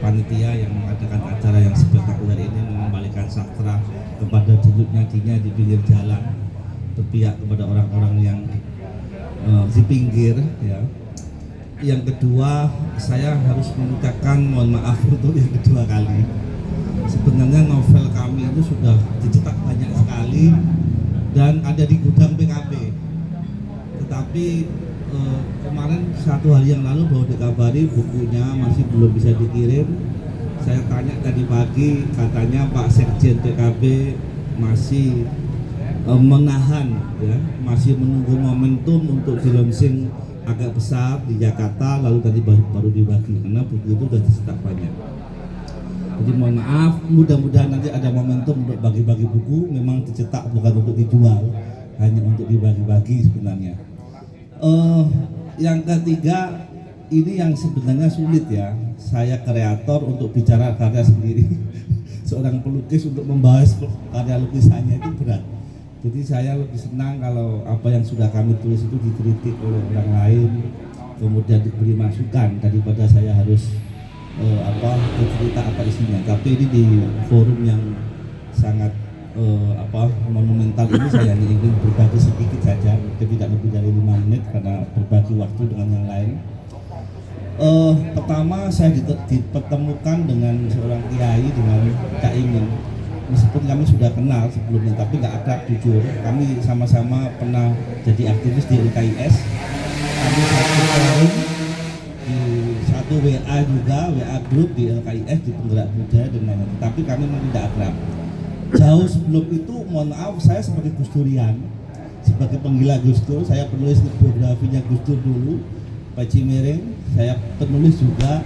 panitia yang mengadakan acara yang spektakuler ini, mengembalikan sastra kepada denyut-nadinya di pinggir jalan, berpihak kepada orang-orang yang di pinggir, ya. Yang kedua, saya harus mengucapkan mohon maaf untuk yang kedua kali. Sebenarnya novel kami itu sudah dicetak banyak sekali dan ada di gudang PKB. Tetapi kemarin 1 hari yang lalu baru dikabari bukunya masih belum bisa dikirim. Saya tanya tadi pagi, katanya Pak Sekjen PKB masih menahan, ya, masih menunggu momentum untuk di launching agak besar di Jakarta, lalu tadi baru dibagi karena buku itu sudah dicetak banyak. Jadi mohon maaf, mudah-mudahan nanti ada momentum untuk bagi-bagi buku. Memang dicetak bukan untuk dijual, hanya untuk dibagi-bagi sebenarnya. Yang ketiga, ini yang sebenarnya sulit, ya. Saya kreator untuk bicara karya sendiri. Seorang pelukis untuk membahas karya lukisannya itu berat. Jadi saya lebih senang kalau apa yang sudah kami tulis itu dikritik oleh orang lain, kemudian diberi masukan daripada saya harus bercerita apa isinya. Tapi ini di forum yang sangat monumental ini saya hanya ingin berbagi sedikit saja, tidak lebih dari 5 menit karena berbagi waktu dengan yang lain. Pertama, saya dipertemukan dengan seorang kiai, dengan Cak Imin. Meskipun kami sudah kenal sebelumnya, tapi nggak akrab jujur. Kami sama-sama pernah jadi aktivis di LKIS. Kami satu forum di satu WA juga, WA group di LKIS, di Penggerak Budaya dan lain-lain. Tapi kami memang tidak akrab. Jauh sebelum itu, mohon maaf, saya sebagai Gus Durian, sebagai penggila Gus Dur, saya penulis biografinya Gus Dur dulu, Pak Cimiring. Saya penulis juga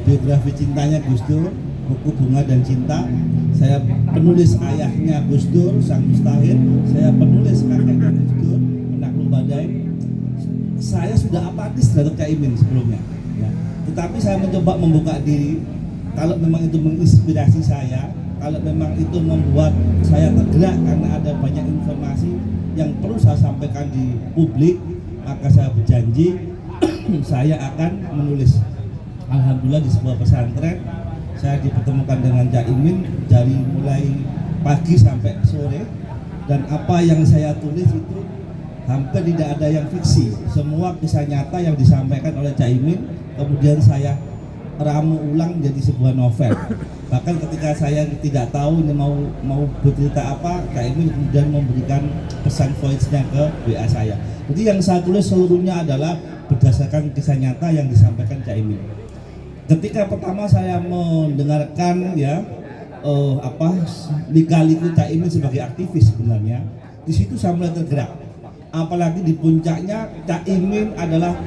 biografi cintanya Gus Dur, buku Bunga dan Cinta. Saya penulis ayahnya Gus Dur, Sang Mustahil. Saya penulis kakeknya Gus Dur, Penakluk Badai. Saya sudah apatis terhadap Cak Imin sebelumnya, ya. Tetapi saya mencoba membuka diri. Kalau memang itu menginspirasi saya, kalau memang itu membuat saya tergerak karena ada banyak informasi yang perlu saya sampaikan di publik, maka saya berjanji saya akan menulis. Alhamdulillah di sebuah pesantren saya dipertemukan dengan Cak Imin dari mulai pagi sampai sore, dan apa yang saya tulis itu hampir tidak ada yang fiksi, semua kisah nyata yang disampaikan oleh Cak Imin kemudian saya ramu ulang menjadi sebuah novel. Bahkan ketika saya tidak tahu ini mau bercerita apa, Cak Imin kemudian memberikan pesan voice-nya ke WA saya. Jadi yang saya tulis seluruhnya adalah berdasarkan kisah nyata yang disampaikan Cak Imin. Ketika pertama saya mendengarkan, ya, lika-liku Cak Imin sebagai aktivis, sebenarnya di situ saya mulai tergerak. Apalagi di puncaknya Cak Imin adalah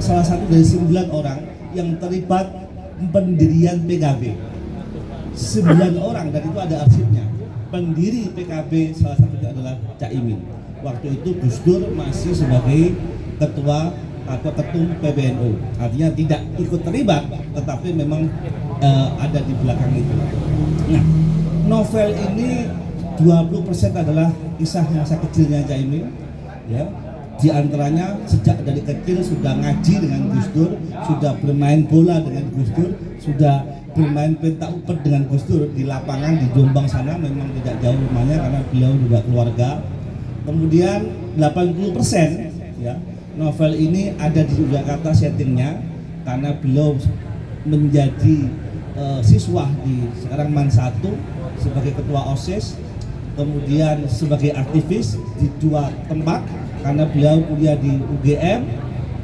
salah satu dari 9 orang yang terlibat pendirian PKB. 9 orang, dan itu ada arsipnya. Pendiri PKB salah satunya adalah Cak Imin. Waktu itu Gus Dur masih sebagai ketua atau ketum PBNU, artinya tidak ikut terlibat, tetapi memang ada di belakang itu. Nah, novel ini 20% adalah kisah masa kecilnya Cak Imin, ya. Di antaranya sejak dari kecil sudah ngaji dengan Gus Dur, sudah bermain bola dengan Gus Dur, sudah bermain pentak umpet dengan Gus Dur di lapangan di Jombang sana, memang tidak jauh rumahnya karena beliau juga keluarga. Kemudian 80%, ya, novel ini ada di Yogyakarta settingnya karena beliau menjadi siswa di sekarang MAN 1 sebagai ketua OSIS, kemudian sebagai aktivis di 2 tempat karena beliau kuliah di UGM,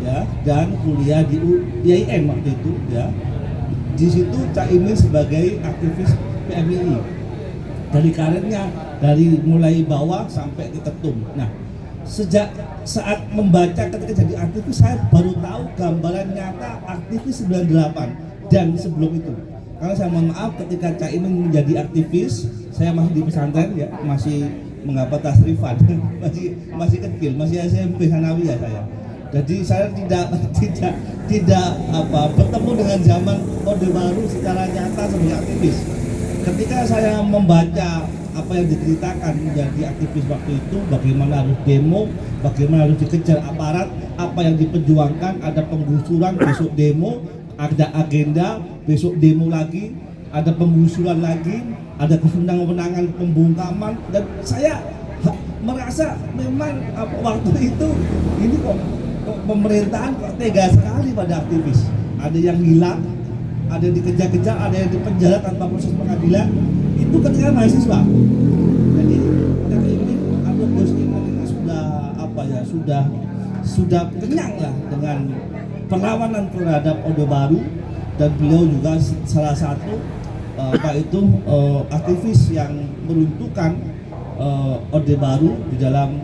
ya, dan kuliah di IAIN waktu itu, ya. Di situ Cak Imin sebagai aktivis PMII. Dari karirnya dari mulai bawah sampai ke ketum. Nah, sejak saat membaca ketika jadi aktivis, saya baru tahu gambaran nyata aktivis 98 dan sebelum itu. Karena saya mohon maaf, ketika Cak Imin menjadi aktivis, saya masih di pesantren, ya, masih mengapa tasrifan, masih kecil, masih SMP Sanawiyah saya. Jadi saya tidak bertemu dengan zaman orde baru secara nyata sebagai aktivis. ketika saya membaca apa yang diceritakan menjadi aktivis waktu itu, bagaimana harus demo, bagaimana harus dikejar aparat, apa yang diperjuangkan, ada penggusuran, besok demo, ada agenda, besok demo lagi, ada penggusuran lagi, ada kewenangan pembungkaman, dan saya merasa memang waktu itu ini kok pemerintahan kok tega sekali pada aktivis. Ada yang hilang, ada yang dikejar-kejar, ada yang dipenjara tanpa proses pengadilan. Itu ketika mahasiswa. Jadi ini atau Gus Imin ini sudah kenyang lah dengan perlawanan terhadap Orde Baru, dan beliau juga salah satu aktivis yang meruntuhkan Orde Baru di dalam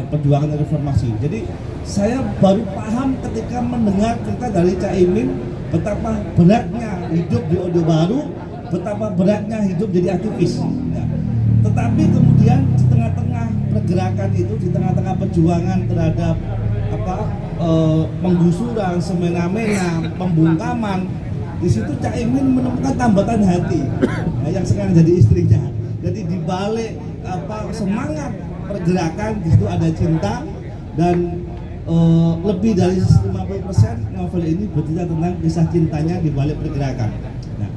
perjuangan reformasi. Jadi saya baru paham ketika mendengar cerita dari Cak Imin betapa beratnya hidup di Orde Baru, betapa beratnya hidup jadi aktivis. Ya. Tetapi kemudian di tengah-tengah pergerakan itu, di tengah-tengah perjuangan terhadap penggusuran, semena-mena, pembungkaman, di situ Cak Imin menemukan tambatan hati yang sekarang jadi istrinya. Jadi di balik semangat pergerakan di situ ada cinta, dan lebih dari 50% novel ini bercerita tentang kisah cintanya di balik pergerakan. Nah,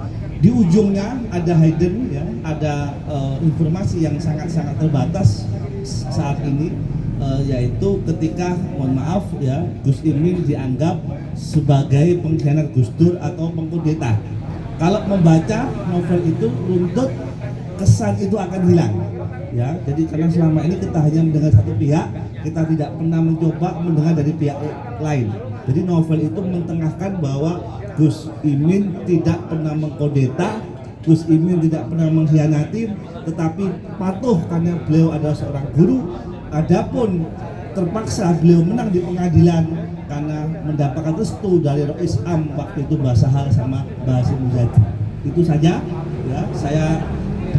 di ujungnya ada hidden ya, ada informasi yang sangat-sangat terbatas saat ini, yaitu ketika mohon maaf ya, Gus Imin dianggap sebagai pengkhianat Gus Dur atau pengkudeta. Kalau membaca novel itu runtut, kesan itu akan hilang ya. Jadi karena selama ini kita hanya mendengar satu pihak, kita tidak pernah mencoba mendengar dari pihak lain. Jadi novel itu mentengahkan bahwa Gus Imin tidak pernah mengkudeta, Gus Imin tidak pernah mengkhianati, tetapi patuh karena beliau adalah seorang guru. Adapun terpaksa beliau menang di pengadilan karena mendapatkan restu dari Rois Am waktu itu Mbah Sahal sama Mbah Hasyim Muzadi. Itu saja ya, saya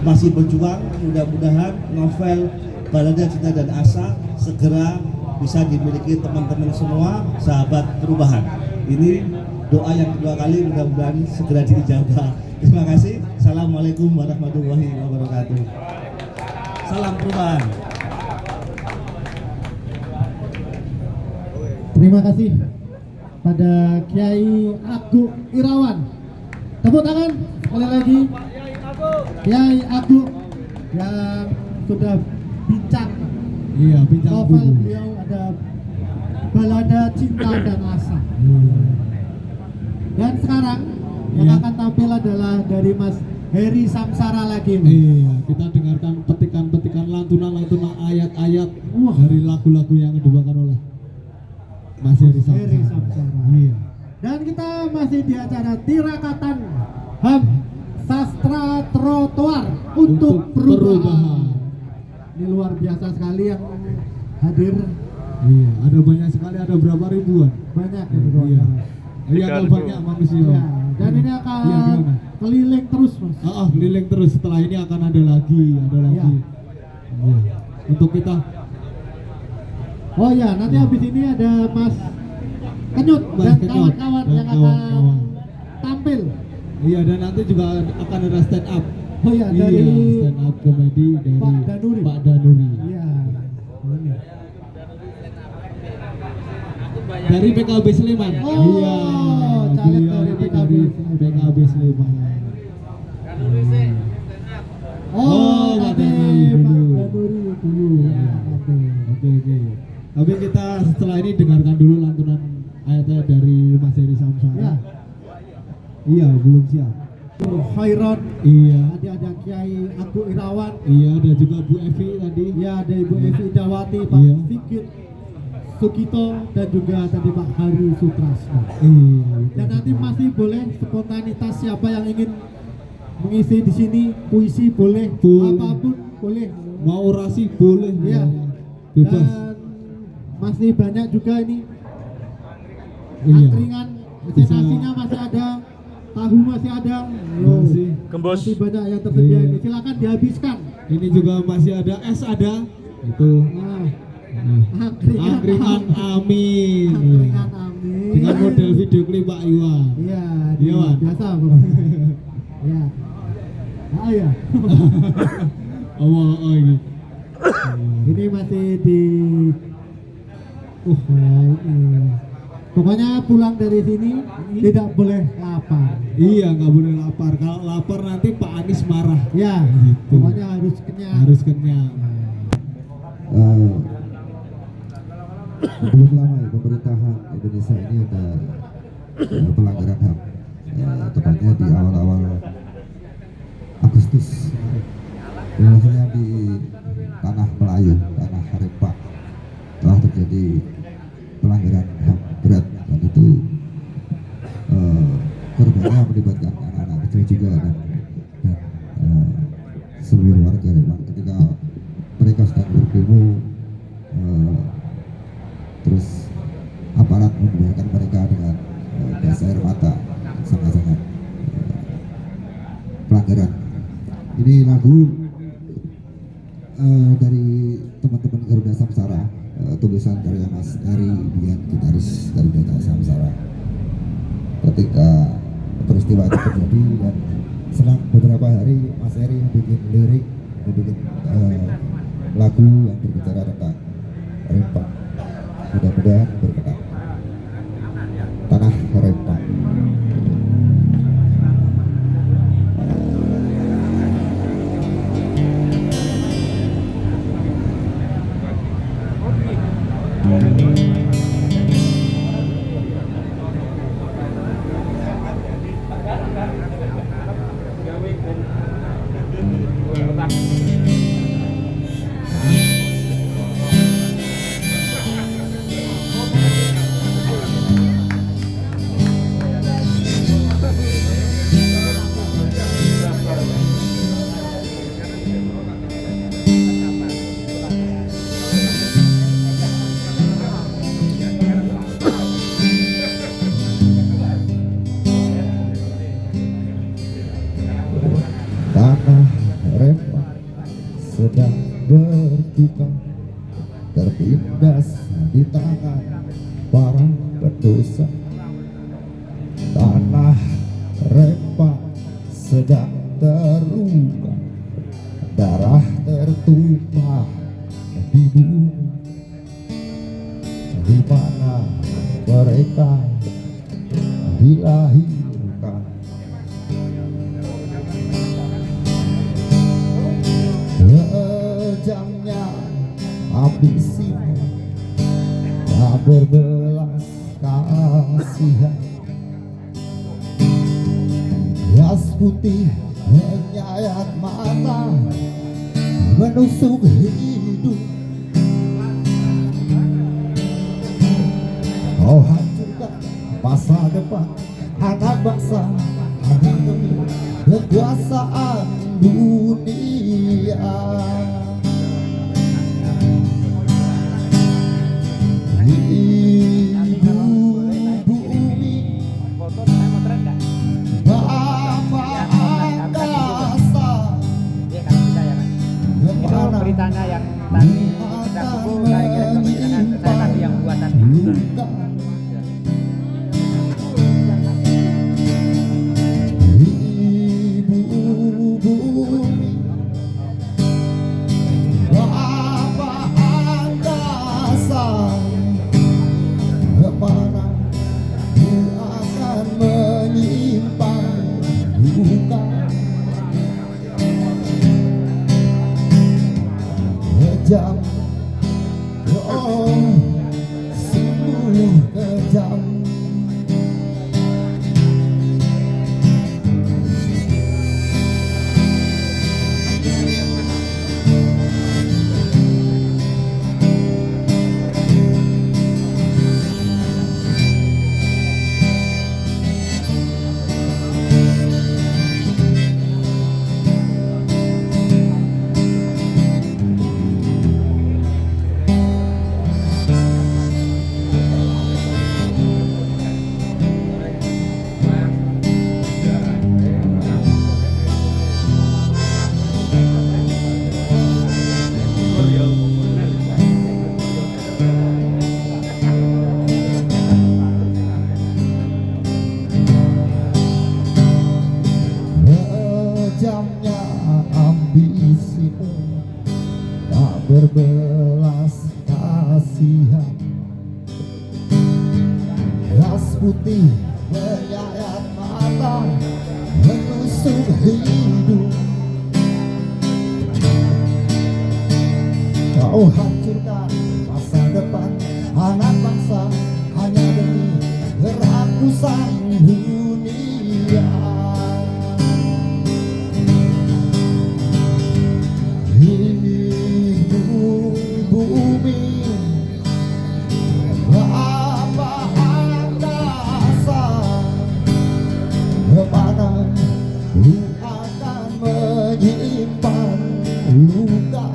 masih berjuang, mudah-mudahan novel Balada Cinta dan Asa segera bisa dimiliki teman-teman semua, sahabat perubahan. Ini doa yang kedua kali, mudah-mudahan segera diijabah. Terima kasih. Assalamualaikum warahmatullahi wabarakatuh. Salam perubahan. Terima kasih pada Kiai Agung Irawan. Tepuk tangan sekali lagi. Kiai Agung yang sudah bincang. Iya, bincang novel buku. beliau ada Balada Cinta dan Asa. Dan sekarang yang akan tampil adalah dari Mas Heri Samsara lagi. Iya, kita dengarkan petikan-petikan lantunan-lantunan ayat-ayat dari lagu-lagu yang dibawakan oleh Mas Heri Samsara. Iya. Dan kita masih di acara Tirakatan HAM Sastra Trotoar untuk perubahan. Ini luar biasa sekali yang hadir. Iya, ada banyak sekali, ada berapa ribuan? Banyak ya, Iya. Iya, kalau banyak manusia. Ya, dan ini akan keliling terus, Mas. Keliling terus. Setelah ini akan ada lagi. Iya. Untuk kita. Oh ya, nanti habis ini ada Mas Kenyut dan kawan-kawan yang akan tampil. Iya, dan nanti juga akan ada stand up. Oh ya, dari stand up komedi dari Pak Danuri. Iya. Dari PKB Sleman. Oh, iya. caleg Beliau dari ini PKB. dari PKB Sleman. Oh, Pak nanti Danuri Pak dulu. Danuri dulu. Ya, nanti. Oke. Tapi kita setelah ini dengarkan dulu lantunan ayat-ayat dari Mas Heri Samsara. Ya. Iya, belum siap. Khairon. Iya. Tadi ada Kiai Agung Irawan. Iya, ada juga Bu Evi tadi. Ya, ada Ibu Evi Dawati, Pak Iya. Sigit Sugito, dan juga tadi Pak Hari Sutrasno. Iya. Dan nanti masih boleh spontanitas, siapa yang ingin mengisi di sini, puisi boleh, apapun boleh. Mau orasi boleh. Iya. Bebas. Dan masih banyak juga ini Iya. angkringan, nasinya masih ada, tahu masih ada. Masih. Gembos. Masih banyak yang tersedia Iya. ini. Silakan dihabiskan. Ini juga masih ada es ada. Itu. Nah, Angkringan Amin. angkringan amin. Dengan model video klip Pak Iwan. Iya, Iya, Wan. biasa Bro. Ya. ya. Oh ini. Ini masih di pokoknya pulang dari sini tidak boleh lapar. Iya, nggak boleh lapar. Kalau lapar nanti Pak Anies marah. Ya, Gitu. pokoknya harus kenyang. Harus kenyang. Belum lama ya pemerintahan Indonesia ini ada pelanggaran HAM, tepatnya di awal-awal Agustus, biasanya di tanah Melayu, tanah Rempak telah terjadi pelanggaran HAM berat, dan itu korbannya melibatkan anak-anak kecil juga dan seluruh warga Rembang ketika mereka sedang berdemo. Terus aparat membiarkan mereka dengan gas air mata, sangat-sangat pelanggaran. Ini lagu dari teman-teman Garuda Samsara, tulisan karya Mas Eri Bian, gitaris Garuda Samsara. Ketika peristiwa itu terjadi dan selang beberapa hari Mas Eri membuat lirik, membuat lagu yang berbicara tentang Rempang. Mudah-mudahan berkenan. Tanah Rempang. Tanah Rempang sedang berduka, tertindas di tangan para pendosa. Tanah Rempang sedang terluka, darah tertumpah di bumi, di mana mereka dilahirkan. Kejamnya ambisinya tak berbelas kasihan. Gas putih menyayat mata, menusuk hidup. Kau hancurkan masa depan anak bangsa, anak demi kekuasaan dunia. Ibu bumi, Bapak angkasa, beritanya yang tadi kita kumpul, saya tadi yang buat tadi. Kejam, oh, sungguh kejam. putih menyayat mata menusuk hidung. Kau hancurkan masa depan anak bangsa hanya demi kerakusan dunia. Hidup bumi apa angkasa, kemana ku akan menyimpan luka.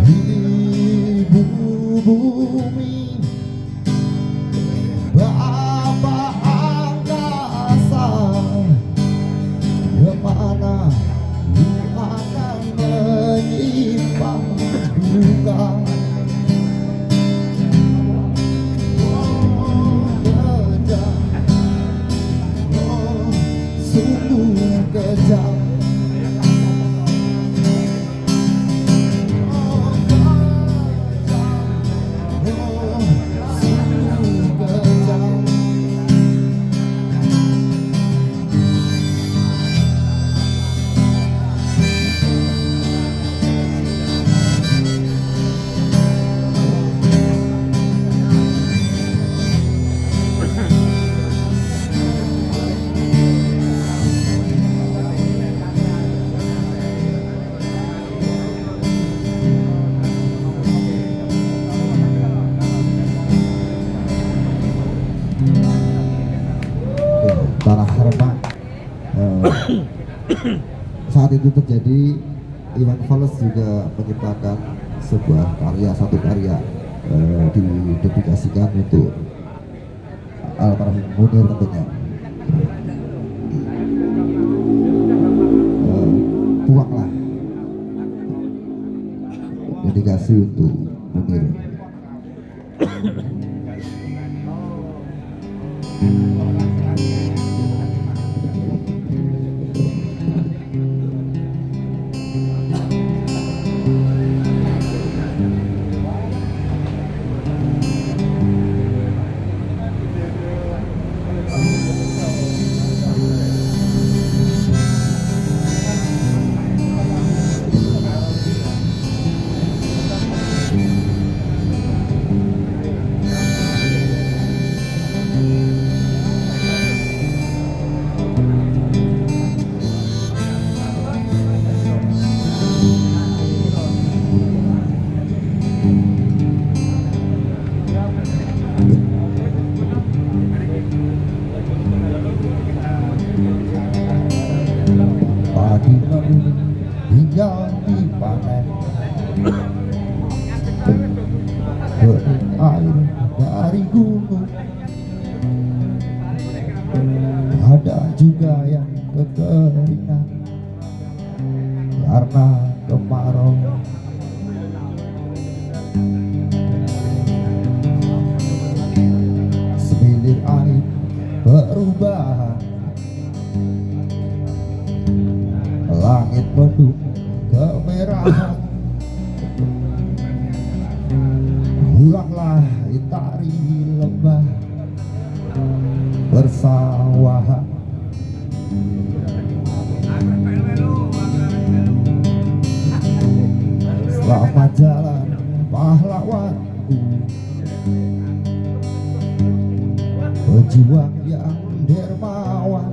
Ibu bumi apa angkasa, kemana ku akan menyimpan luka. Kejam, oh sungguh kejam. Para harapan saat itu terjadi, Iwan Fals juga menciptakan sebuah satu karya didedikasikan untuk almarhum Munir tentunya. Puanglah, dedikasi untuk Munir. Padi hingga dipanen, benih air dari gunung, ada juga yang kekeringan karena kemarau. Semilir air perubahan, langit mendung kemerahan. Ulanglah itari lembah persawahan, selamat jalan pahlawanku, pejuang yang dermawan.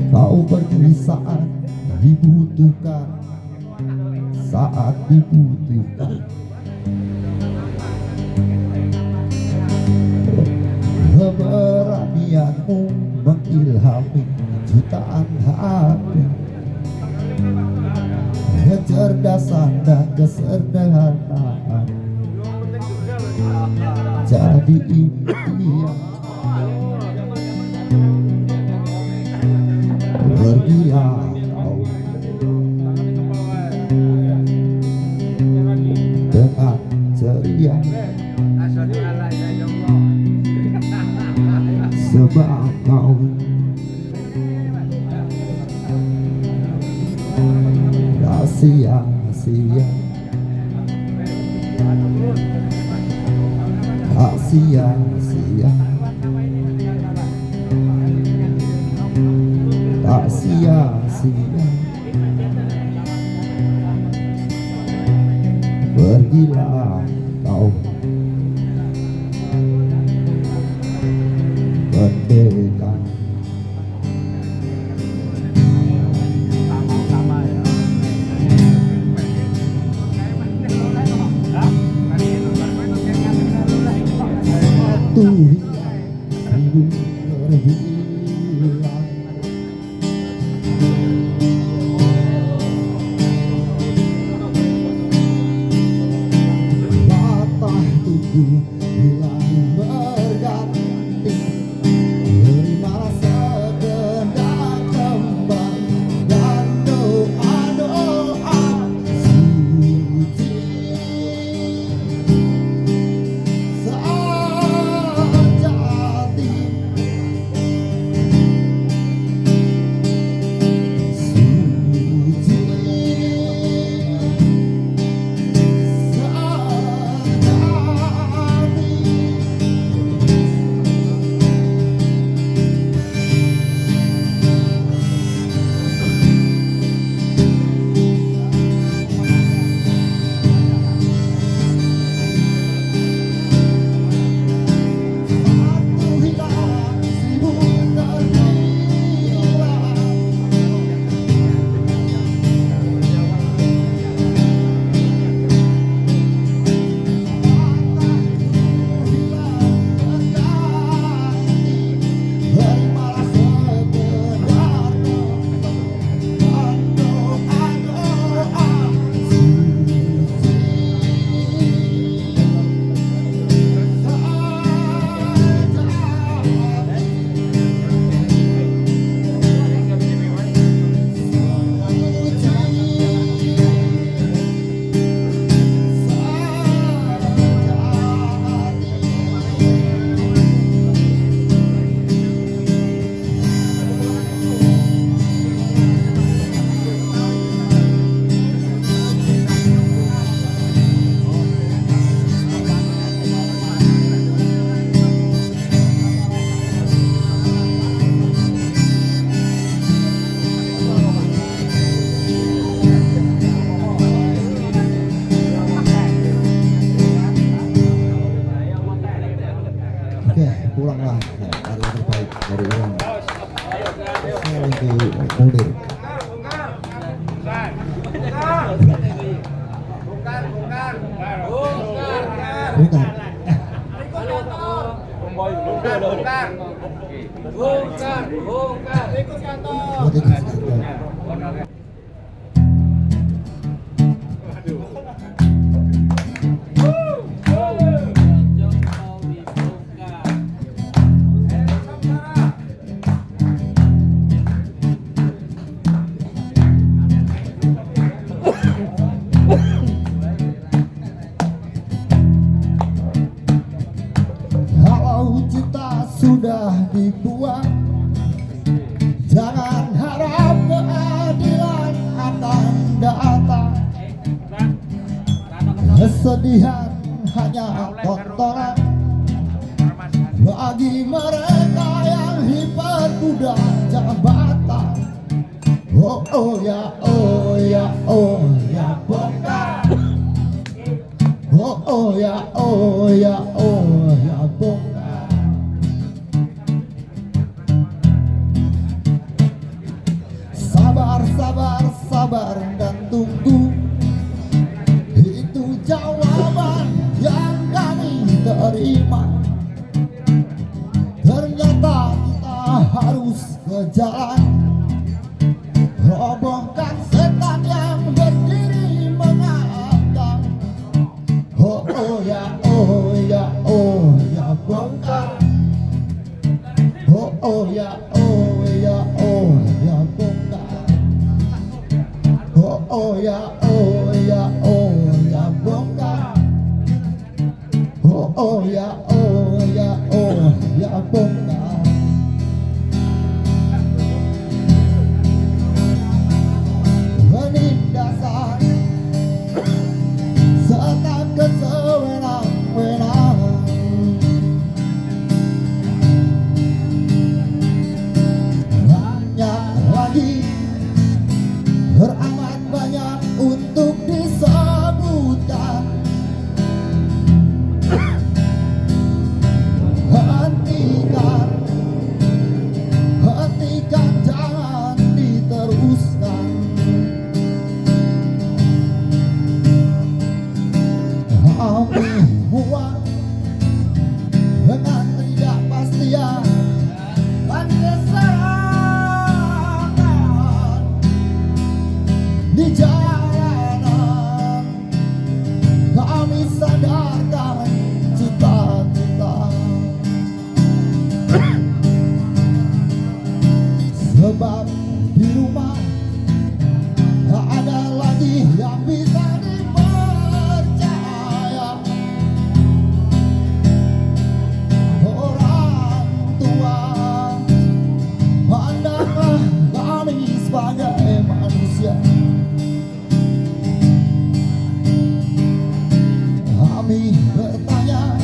Kau pergi saat dibutuhkan, saat dibutuhkan. Keberanianmu mengilhami jutaan hati, kecerdasan dan kesederhanaan jadi impian. Pergilah kau dengan ceria, sebab kau tak sia-sia sia-sia, tak sia-sia. Pergilah kau merdeka. Satu hilang, seribu terhilang. Latah tubuh hilang berganti, terimalah segenap kembang dan doa-doa suci sejati. Suci satu hilang, seribu terhilang. Terimalah segenap kembang dan doa-doa Oke, pulanglah karya terbaik dari orang. Saya untuk Muldir. Bukan. Buat ikut kantor. Kalau cinta sudah dibuang, jangan harap keadilan akan datang. Kesedihan hanya tontonan bagi mereka yang hipermudah jabatan. Oh oh ya, oh ya, oh ya, bongkar. Oh oh ya, oh ya, oh ya, bongkar. Sabar, sabar, sabar dan tunggu, itu jawaban yang kami terima. Ternyata kita harus ke jalan, robohkan setan yang berdiri menghadang. Oh oh ya, oh ya, oh ya, bongkar. Oh oh ya, oh ya, oh ya, bongkar. Oh oh ya, oh ya, oh ya, bongkar. Oh oh ya, oh ya, oh ya, bongkar. Penindasan serta kesewenang-wenangan di jalanan kami sadarkan cita-cita. Sebab di rumah tak ada lagi yang bisa dipercaya. Orang tua, pandanglah kami sebagai manusia. Kami bertanya,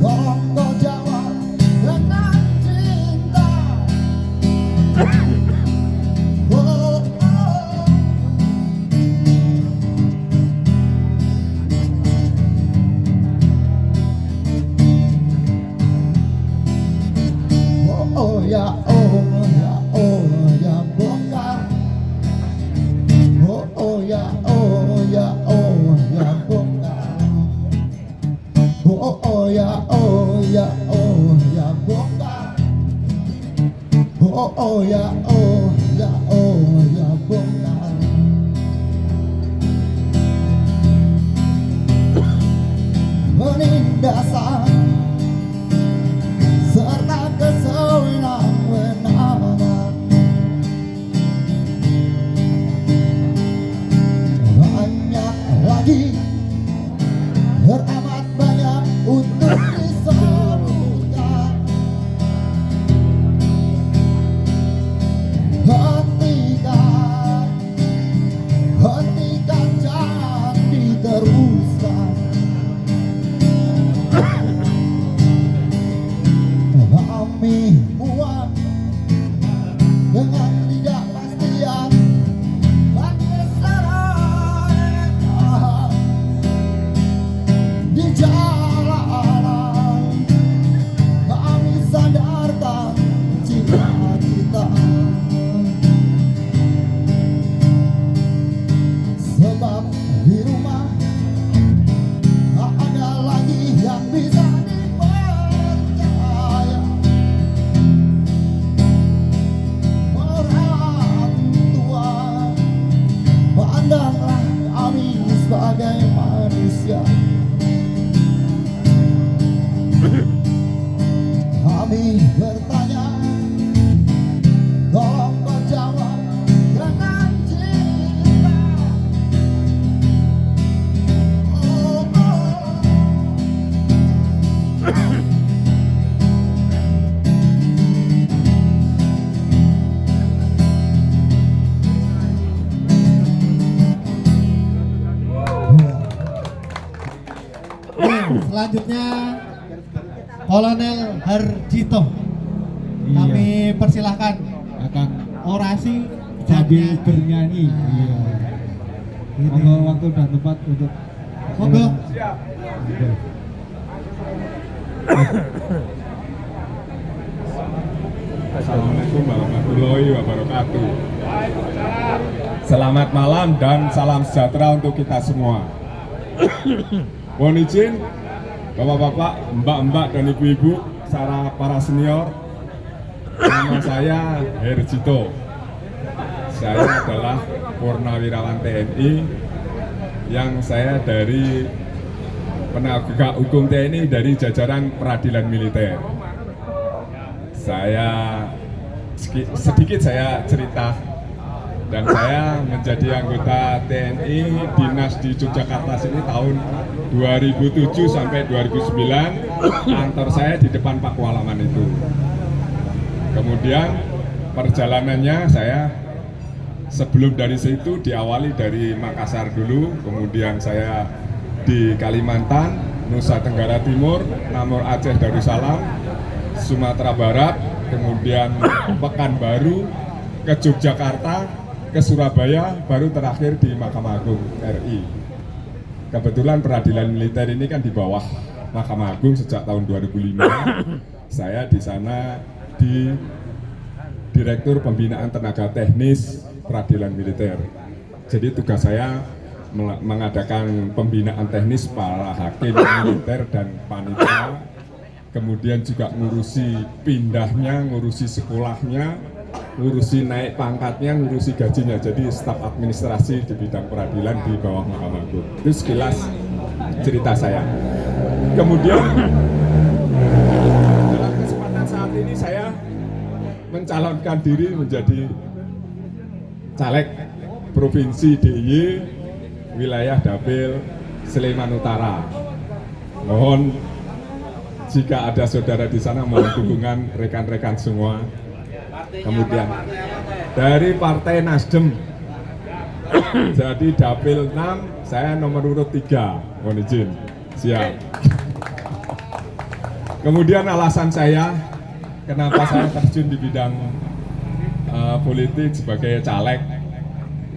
tolong kau jawab dengan cinta. Oh, oh, oh ya, oh ya, oh ya bongkar. Oh ya, oh ya, oh ya bongkar. Oh ya, oh ya, oh ya bongkar. Oh ya, oh ya, oh ya bongkar. Penindasan serta kesewenang-wenangan, banyak lagi, teramat banyak untuk disebutkan. Hentikan, hentikan, jangan diteruskan. Kami muak dengan ketidakpastian dan kesalahan di jalanan. Kami sadarkan cita-cita. Sebab di rumah tak ada lagi yang bisa dipercaya. Orang tua, pandanglah kami sebagai manusia. Kami bertanya, tolong kau jawab dengan cinta. Oh, oh. Selanjutnya Kolonel Harjito, kami persilahkan akan orasi sambil dan bernyanyi. Iya. Monggo waktu dan tempat untuk Monggo. Assalamualaikum warahmatullahi wabarakatuh. Selamat malam dan salam sejahtera untuk kita semua. Mohon izin, bapak-bapak, mbak-mbak dan ibu-ibu, para senior. Nama saya Herjito. Saya adalah Purnawirawan TNI yang saya dari penegak hukum TNI dari jajaran peradilan militer. Sedikit saya cerita, dan saya menjadi anggota TNI dinas di Yogyakarta sini tahun 2007 sampai 2009. Kantor saya di depan Pakualaman itu. Kemudian perjalanannya saya sebelum dari situ diawali dari Makassar dulu, kemudian saya di Kalimantan, Nusa Tenggara Timur, Namor Aceh Darussalam, Sumatera Barat, kemudian Pekanbaru, ke Yogyakarta, ke Surabaya, baru terakhir di Mahkamah Agung RI. Kebetulan peradilan militer ini kan di bawah Mahkamah Agung sejak tahun 2005. Saya di sana di Direktur Pembinaan Tenaga Teknis Peradilan Militer. Jadi tugas saya mengadakan pembinaan teknis para hakim militer dan panitia, kemudian juga ngurusi pindahnya, ngurusi sekolahnya, ngurusi naik pangkatnya, ngurusi gajinya, jadi staf administrasi di bidang peradilan di bawah Mahkamah Agung. Itu sekilas cerita saya. Kemudian dalam kesempatan saat ini saya mencalonkan diri menjadi caleg Provinsi DIY wilayah Dapil Sleman Utara. Mohon jika ada saudara di sana mohon dukungan rekan-rekan semua. Kemudian dari Partai Nasdem, jadi Dapil 6, saya nomor urut 3, mohon izin, siap. Kemudian alasan saya, kenapa saya terjun di bidang politik sebagai caleg.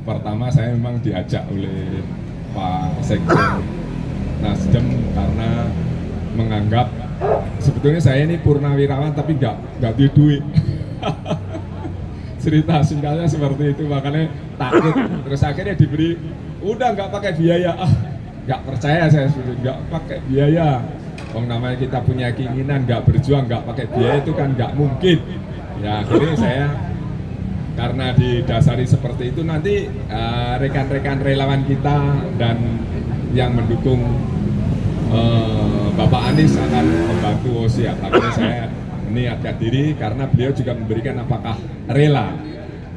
Pertama saya memang diajak oleh Pak Sekjen Nasdem karena menganggap sebetulnya saya ini purnawirawan tapi nggak duit. Cerita singkatnya seperti itu, makanya takut. Terus akhirnya diberi, udah nggak pakai biaya. Nggak percaya saya, nggak pakai biaya. Namanya kita punya keinginan, nggak berjuang, nggak pakai biaya itu kan nggak mungkin. Ya akhirnya saya karena didasari seperti itu, nanti rekan-rekan relawan kita dan yang mendukung Bapak Anies akan membantu. Siap. Akhirnya saya meniatkan diri karena beliau juga memberikan apakah rela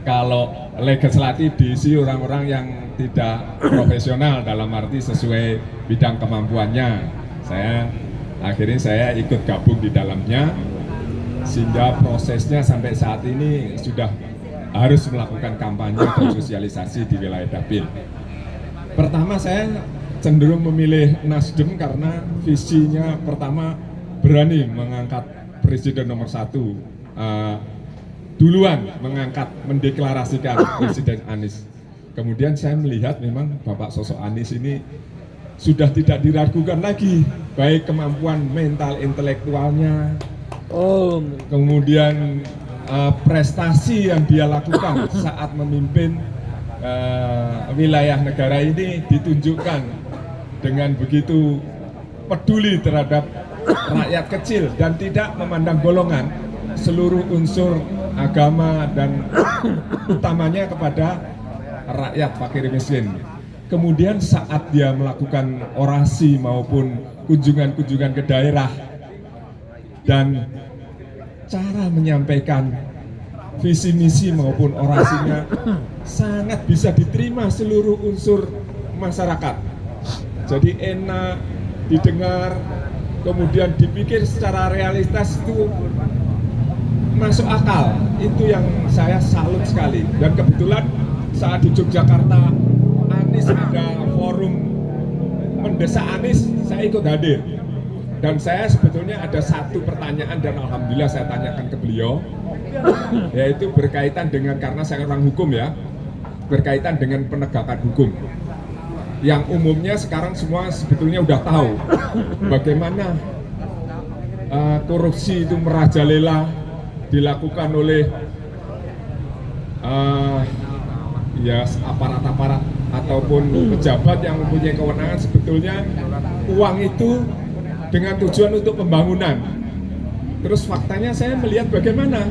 kalau legislatif diisi orang-orang yang tidak profesional dalam arti sesuai bidang kemampuannya. Akhirnya saya ikut gabung di dalamnya sehingga prosesnya sampai saat ini sudah harus melakukan kampanye dan sosialisasi di wilayah Dapil. Pertama saya cenderung memilih Nasdem karena visinya pertama berani mengangkat Presiden nomor 1, duluan mendeklarasikan Presiden Anies. Kemudian saya melihat memang Bapak sosok Anies ini sudah tidak diragukan lagi, baik kemampuan mental intelektualnya, kemudian prestasi yang dia lakukan saat memimpin wilayah negara ini ditunjukkan dengan begitu peduli terhadap rakyat kecil dan tidak memandang golongan, seluruh unsur agama dan utamanya kepada rakyat fakir miskin. Kemudian saat dia melakukan orasi maupun kunjungan-kunjungan ke daerah dan cara menyampaikan visi misi maupun orasinya sangat bisa diterima seluruh unsur masyarakat. Jadi enak didengar, kemudian dipikir secara realitas itu masuk akal. Itu yang saya salut sekali. Dan kebetulan saat di Yogyakarta Anies ada forum mendesak Anies, saya ikut hadir. Dan saya sebetulnya ada satu pertanyaan dan alhamdulillah saya tanyakan ke beliau, yaitu berkaitan dengan, karena saya orang hukum ya, berkaitan dengan penegakan hukum. Yang umumnya sekarang semua sebetulnya udah tahu bagaimana korupsi itu merajalela dilakukan oleh aparat-aparat ataupun pejabat yang mempunyai kewenangan. Sebetulnya uang itu dengan tujuan untuk pembangunan. Terus faktanya saya melihat bagaimana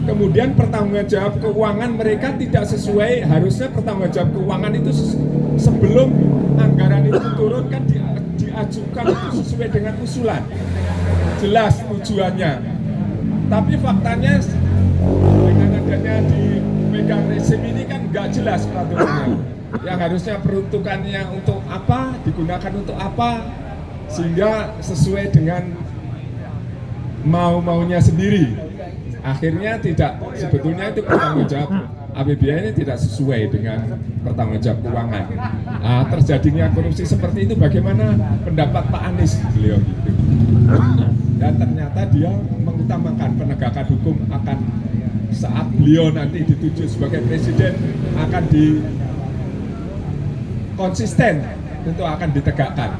kemudian pertanggungjawab keuangan mereka tidak sesuai. Harusnya pertanggungjawab keuangan itu sebelum anggaran itu turun kan diajukan itu sesuai dengan usulan, jelas tujuannya. Tapi faktanya dengan adanya dipegang rezim ini kan nggak jelas peraturannya. Yang harusnya peruntukannya untuk apa, digunakan untuk apa, sehingga sesuai dengan mau-maunya sendiri. Akhirnya tidak, sebetulnya itu pertanggungjawab APBN ini tidak sesuai dengan pertanggungjawab keuangan. Terjadinya korupsi seperti itu, bagaimana pendapat Pak Anies, beliau gitu. Dan ternyata dia mengutamakan penegakan hukum, akan saat beliau nanti ditunjuk sebagai presiden akan konsisten untuk akan ditegakkan.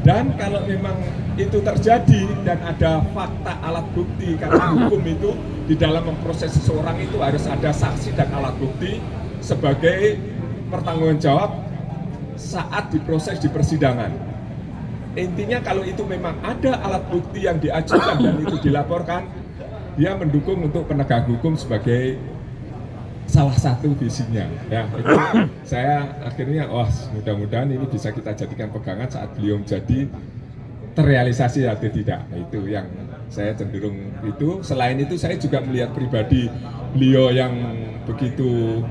Dan kalau memang itu terjadi dan ada fakta alat bukti, karena hukum itu di dalam memproses seseorang itu harus ada saksi dan alat bukti sebagai pertanggungjawab saat diproses di persidangan. Intinya kalau itu memang ada alat bukti yang diajukan dan itu dilaporkan, dia mendukung untuk penegak hukum sebagai salah satu visinya ya. Itu saya akhirnya mudah-mudahan ini bisa kita jadikan pegangan saat beliau menjadi terrealisasi atau tidak. Nah, itu yang saya cenderung itu. Selain itu saya juga melihat pribadi beliau yang begitu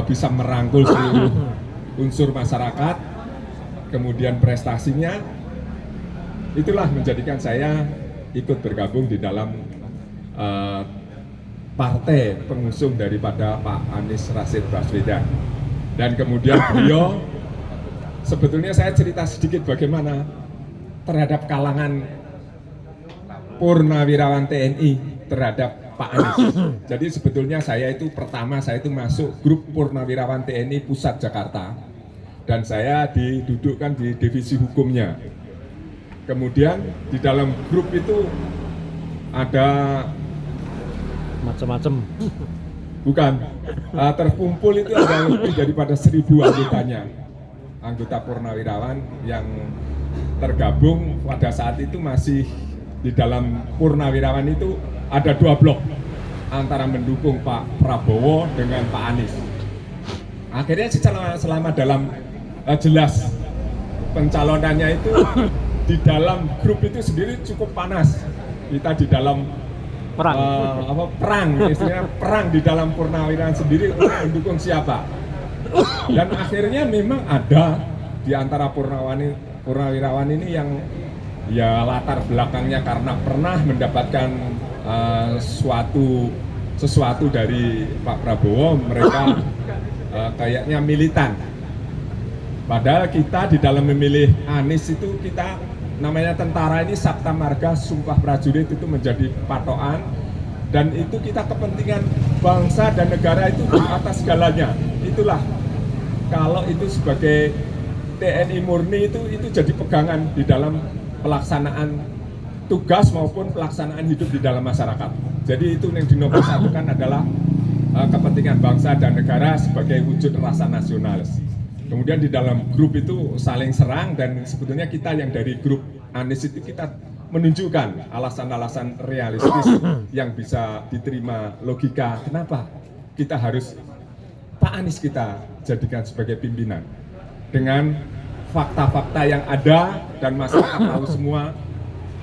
bisa merangkul seluruh unsur masyarakat, kemudian prestasinya itulah menjadikan saya ikut bergabung di dalam partai pengusung daripada Pak Anies Rashid Baswedan. Dan kemudian beliau, sebetulnya saya cerita sedikit bagaimana terhadap kalangan purnawirawan TNI terhadap Pak Anies. Jadi sebetulnya saya itu masuk grup purnawirawan TNI Pusat Jakarta, dan saya didudukkan di divisi hukumnya. Kemudian di dalam grup itu ada macam-macam. Bukan, terkumpul itu ada lebih daripada 1.000 anggotanya, anggota purnawirawan yang tergabung pada saat itu. Masih di dalam purnawirawan itu ada 2 blok antara mendukung Pak Prabowo dengan Pak Anies. Akhirnya selama dalam jelas pencalonannya itu di dalam grup itu sendiri cukup panas. Kita di dalam perang, istilahnya perang di dalam purnawirawan sendiri untuk mendukung siapa. Dan akhirnya memang ada di antara purnawirawan ini yang ya latar belakangnya karena pernah mendapatkan sesuatu dari Pak Prabowo, mereka kayaknya militan. Padahal kita di dalam memilih Anies itu kita namanya tentara ini sabta marga, sumpah prajurit itu menjadi patokan, dan itu kita kepentingan bangsa dan negara itu di atas segalanya. Itulah kalau itu sebagai TNI murni itu jadi pegangan di dalam pelaksanaan tugas maupun pelaksanaan hidup di dalam masyarakat. Jadi itu yang dinomor satukan adalah kepentingan bangsa dan negara sebagai wujud rasa nasionalis. Kemudian di dalam grup itu saling serang, dan sebetulnya kita yang dari grup Anies itu kita menunjukkan alasan-alasan realistis yang bisa diterima logika. Kenapa kita harus Pak Anies kita jadikan sebagai pimpinan dengan fakta-fakta yang ada, dan masyarakat tahu semua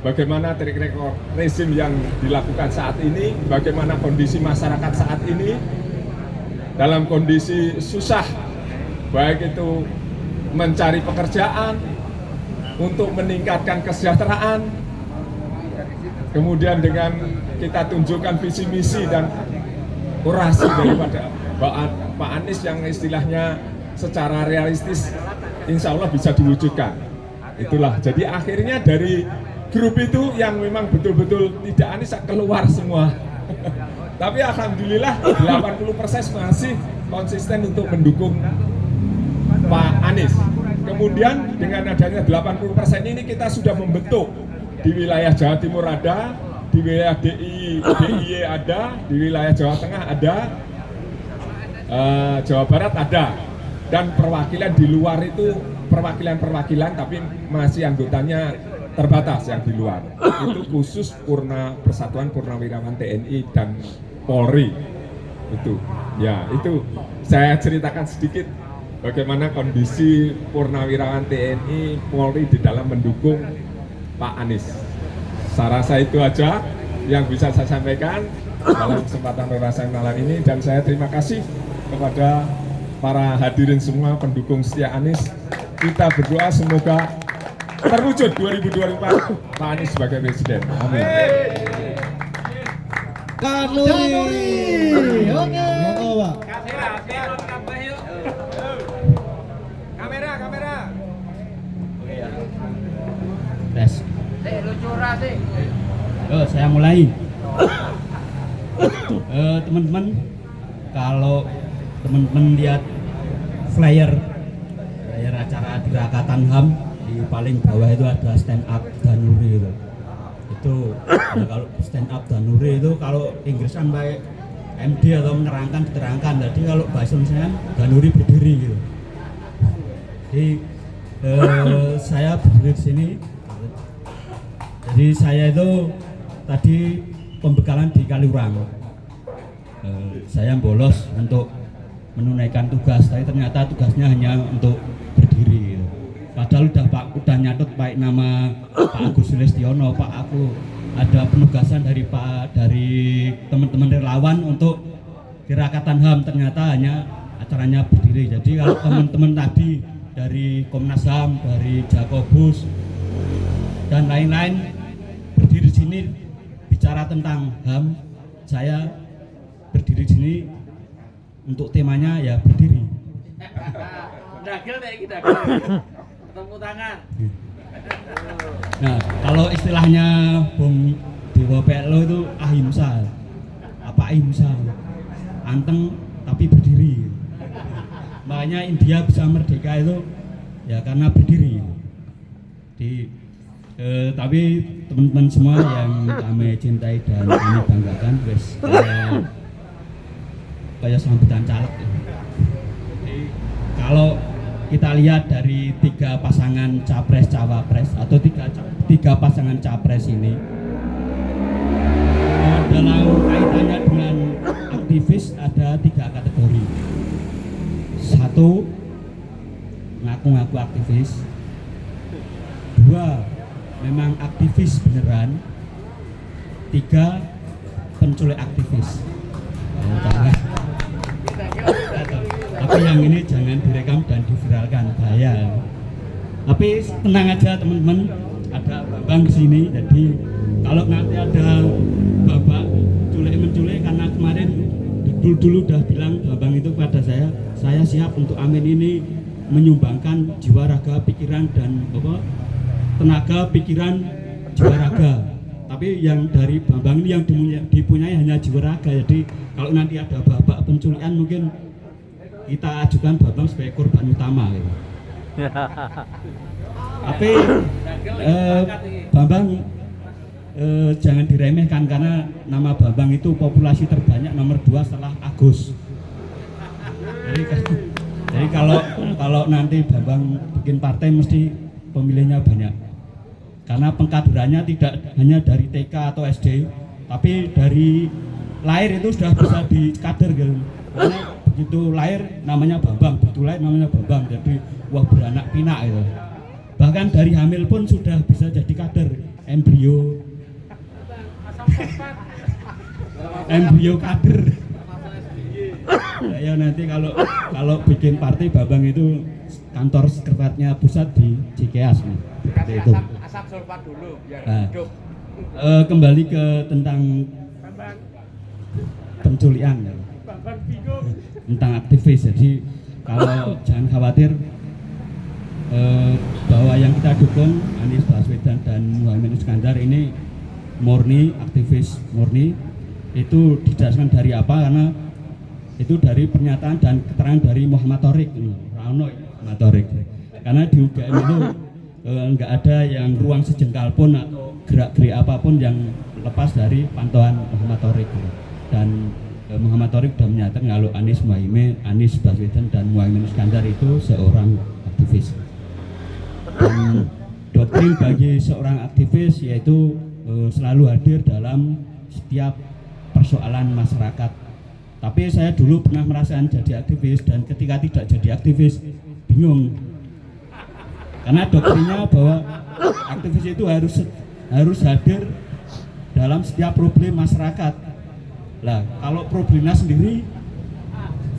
bagaimana track record rezim yang dilakukan saat ini, bagaimana kondisi masyarakat saat ini dalam kondisi susah, baik itu mencari pekerjaan, untuk meningkatkan kesejahteraan, kemudian dengan kita tunjukkan visi misi dan orasi daripada Pak Anies yang istilahnya secara realistis insya Allah bisa diwujudkan. Itulah, jadi akhirnya dari grup itu yang memang betul-betul tidak Anies keluar semua. Tapi alhamdulillah 80% masih konsisten untuk mendukung Pak Anies. Kemudian dengan adanya 80% ini kita sudah membentuk di wilayah Jawa Timur ada, di wilayah DIY ada, di wilayah Jawa Tengah ada, Jawa Barat ada, dan perwakilan di luar itu perwakilan tapi masih anggotanya terbatas yang di luar. Itu khusus Persatuan Purnawirawan TNI dan Polri. Itu ya, itu saya ceritakan sedikit bagaimana kondisi purnawirawan TNI Polri di dalam mendukung Pak Anies. Saya rasa itu aja yang bisa saya sampaikan dalam kesempatan rasa malam ini, dan saya terima kasih kepada para hadirin semua pendukung setia Anies. Kita berdoa semoga terwujud 2024 Pak Anies sebagai presiden. Amin. Kanuri. Oke. Monggo, Pak. Kamera. Tes. Saya mulai. Teman-teman, kalau teman-teman lihat flyer acara Tirakatan HAM, di paling bawah itu ada stand up Danuri itu ya, kalau stand up Danuri itu kalau Inggrisan baik MD atau menerangkan diterangkan. Jadi kalau bahasa Indonesia Danuri berdiri gitu. Jadi saya berdiri di sini. Jadi saya itu tadi pembekalan di Kaliurang. saya bolos untuk menunaikan tugas, tapi ternyata tugasnya hanya untuk berdiri gitu. Padahal udah nyatut baik nama Pak Agus Sulistiono, Pak, aku ada penugasan dari teman-teman relawan untuk Tirakatan HAM, ternyata hanya acaranya berdiri. Jadi kalau teman-teman tadi dari Komnas HAM, dari Jakobus dan lain-lain berdiri di sini bicara tentang HAM, saya berdiri di sini untuk temanya ya berdiri. Tepuk tangan. Nah, kalau istilahnya Bung Dewa PLO itu ahimsa. Apa ahimsa? Anteng tapi berdiri. Makanya India bisa merdeka itu ya karena berdiri. Tapi teman-teman semua yang kami cintai dan kami banggakan, wes kayak sambutan caleg. Kalau kita lihat dari 3 pasangan capres cawapres atau tiga pasangan capres ini dalam kaitannya dengan aktivis ada 3 kategori. 1, ngaku-ngaku aktivis. 2, memang aktivis beneran. 3, penculik aktivis. Tapi yang ini jangan direkam dan diviralkan, bahaya. Tapi tenang aja teman-teman, ada Bambang di sini. Jadi kalau nanti ada Bapak menculik karena kemarin dulu udah bilang Bambang itu pada saya siap untuk Amin ini menyumbangkan jiwa raga pikiran dan tenaga pikiran jiwa raga. Tapi yang dari Bambang ini yang dipunyai hanya jiwa raga. Jadi kalau nanti ada Bapak penculikan mungkin kita ajukan Bambang sebagai korban utama gitu. Tapi Bambang jangan diremehkan karena nama Bambang itu populasi terbanyak nomor 2 setelah Agus. Jadi kalau nanti Bambang bikin partai mesti pemilihnya banyak. Karena pengkaderannya tidak hanya dari TK atau SD, tapi dari lahir itu sudah bisa dikader gitu. Karena begitu lahir namanya Bambang, begitu lahir namanya Bambang, jadi wah beranak pinak itu. Bahkan dari hamil pun sudah bisa jadi kader, embrio kader. Ya nanti kalau bikin partai Bambang itu kantor sekretariatnya pusat di Cikeas nih. Itu. Asap sulfat dulu biar hidup. Kembali ke tentang penculikan. Tentang aktivis. Jadi kalau jangan khawatir bahwa yang kita dukung Anies Baswedan dan Muhaimin Iskandar ini murni aktivis, murni. Itu didasarkan dari apa? Karena itu dari pernyataan dan keterangan dari Muhammad Thorik, Muhammad Thorik. Karena di UGM itu nggak ada yang ruang sejengkal pun atau gerak-gerik apapun yang lepas dari pantauan Muhammad Thorik. Dan Muhammad Thorik sudah menyatakan kalau Anies Baswedan dan Muhaimin Iskandar itu seorang aktivis. Dan doktrin bagi seorang aktivis yaitu selalu hadir dalam setiap persoalan masyarakat. Tapi saya dulu pernah merasakan jadi aktivis dan ketika tidak jadi aktivis bingung. Karena doktrinnya bahwa aktivis itu harus hadir dalam setiap problem masyarakat. Lah, kalau problemnya sendiri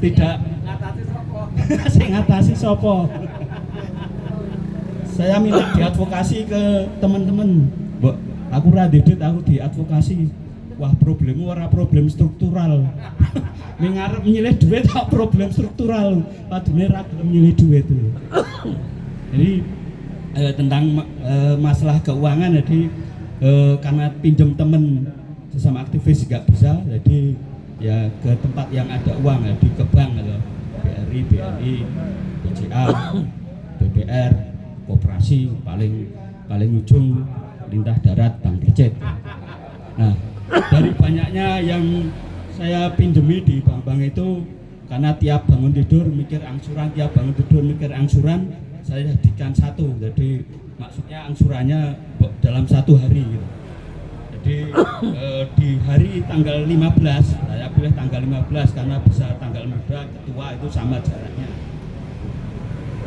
tidak ngatasi sopo. Saya minta diadvokasi ke teman-teman. Mbok, aku radedit aku diadvokasi. Wah, problemmu ora problem struktural. Mengarep nyilih duit tak problem struktural. Padune ra gelem nyilih duit itu. Jadi tentang masalah keuangan, jadi karena pinjam temen sesama aktivis nggak bisa, jadi ya ke tempat yang ada uang, ya, di ke bank gitu. BRI, BNI, BCA, BBR, koperasi, paling ujung lintah darat Bank Bercet. Nah, dari banyaknya yang saya pinjemi di bank-bank itu, karena tiap bangun tidur mikir angsuran, saya jadikan satu. Jadi maksudnya angsurannya dalam 1 hari gitu. di hari tanggal 15, saya pilih tanggal 15 karena bisa tanggal muda ketua itu sama jaraknya.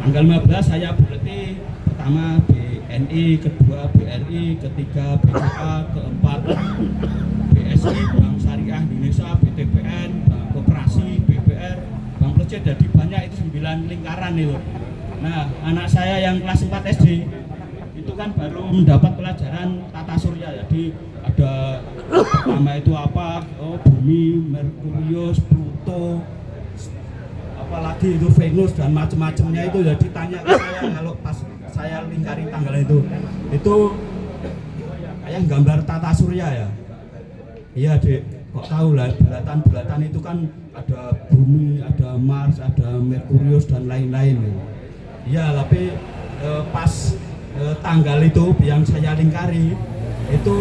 Tanggal 15 saya berarti pertama BNI, kedua BRI, ketiga BCA, keempat BSI, Bank Syariah Indonesia, BTPN, Bank Koperasi, BBR, Bank Projet, jadi banyak itu 9 lingkaran itu. Nah, anak saya yang kelas 4 SD itu kan baru mendapat pelajaran tata surya, jadi ada pertama itu apa, bumi, Merkurius, Pluto, apalagi itu Venus dan macam-macamnya itu. Jadi tanya ke saya kalau pas saya lingkari tanggal itu kayak gambar tata surya ya. Iya dek, kok tahu lah, bulatan-bulatan itu kan ada bumi, ada Mars, ada Merkurius dan lain-lain. Iya, tapi pas tanggal itu yang saya lingkari itu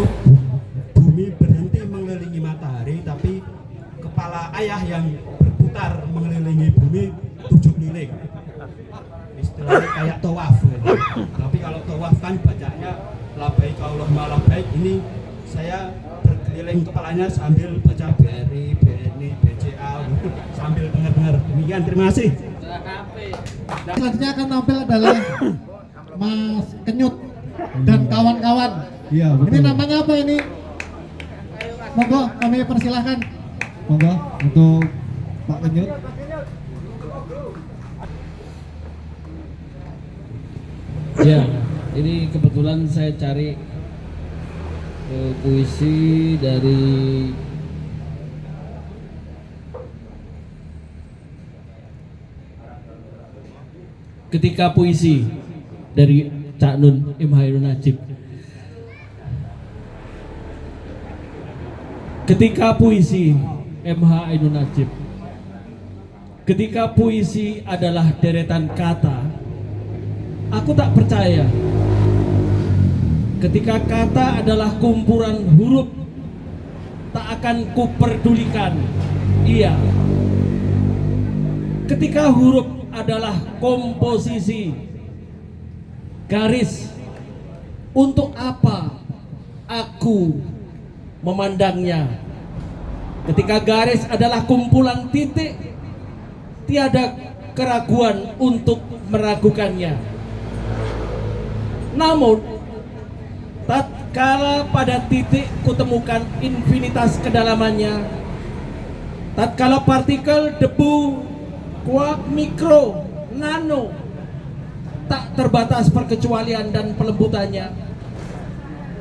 bumi berhenti mengelilingi matahari, tapi kepala ayah yang berputar mengelilingi bumi 7 keliling. Istilahnya kayak tawaf gitu. Tapi kalau tawaf kan bacanya labbaik Allahumma labbaik, ini saya berkeliling kepalanya sambil baca BRI, BNI, BCA sambil dengar-dengar. Demikian, terima kasih. Selanjutnya akan tampil adalah Mas Kenyut dan kawan-kawan. Iya, betul. Ini namanya apa ini? Monggo kami persilahkan. Monggo untuk Pak Kenyut. Ya, ini kebetulan saya cari puisi dari Ketika Puisi dari Cak Nun M. Hairun Najib. Ketika Puisi M. Hairun Najib. Ketika puisi adalah deretan kata, aku tak percaya. Ketika kata adalah kumpulan huruf, tak akan kuperdulikan. Iya. Ketika huruf adalah komposisi, garis, untuk apa aku memandangnya? Ketika garis adalah kumpulan titik, tiada keraguan untuk meragukannya. Namun, tatkala pada titik kutemukan infinitas kedalamannya, tatkala partikel, debu, kuark, mikro, nano, tak terbatas perkecualian dan pelembutannya.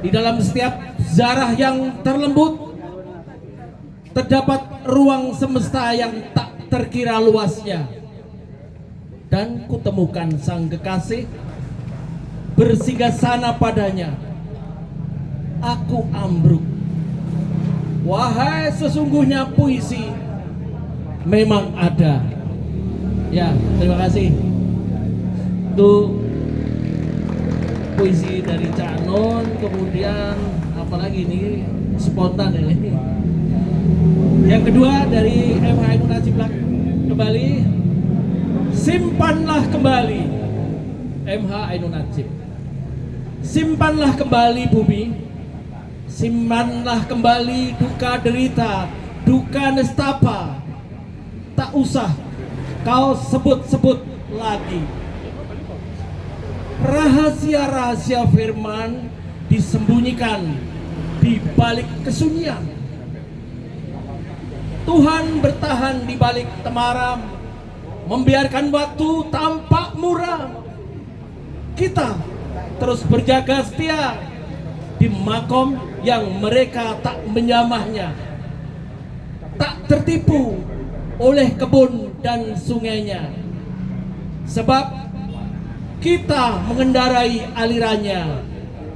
Di dalam setiap zarah yang terlembut, terdapat ruang semesta yang tak terkira luasnya. Dan kutemukan sang kekasih bersinggasana padanya. Aku ambruk. Wahai, sesungguhnya puisi memang ada. Ya, terima kasih. Itu puisi dari Cak Nun. Kemudian apalagi ini spontan ini. Yang kedua dari M. Hairun Najib kembali. Simpanlah kembali M. Hairun Najib. Simpanlah kembali bumi. Simpanlah kembali duka derita, duka nestapa. Tak usah kau sebut-sebut lagi. Rahasia-rahasia firman disembunyikan di balik kesunyian. Tuhan bertahan di balik temaram, membiarkan waktu tampak muram. Kita terus berjaga setia di makom yang mereka tak menyamahnya, tak tertipu oleh kebun dan sungainya, sebab kita mengendarai alirannya.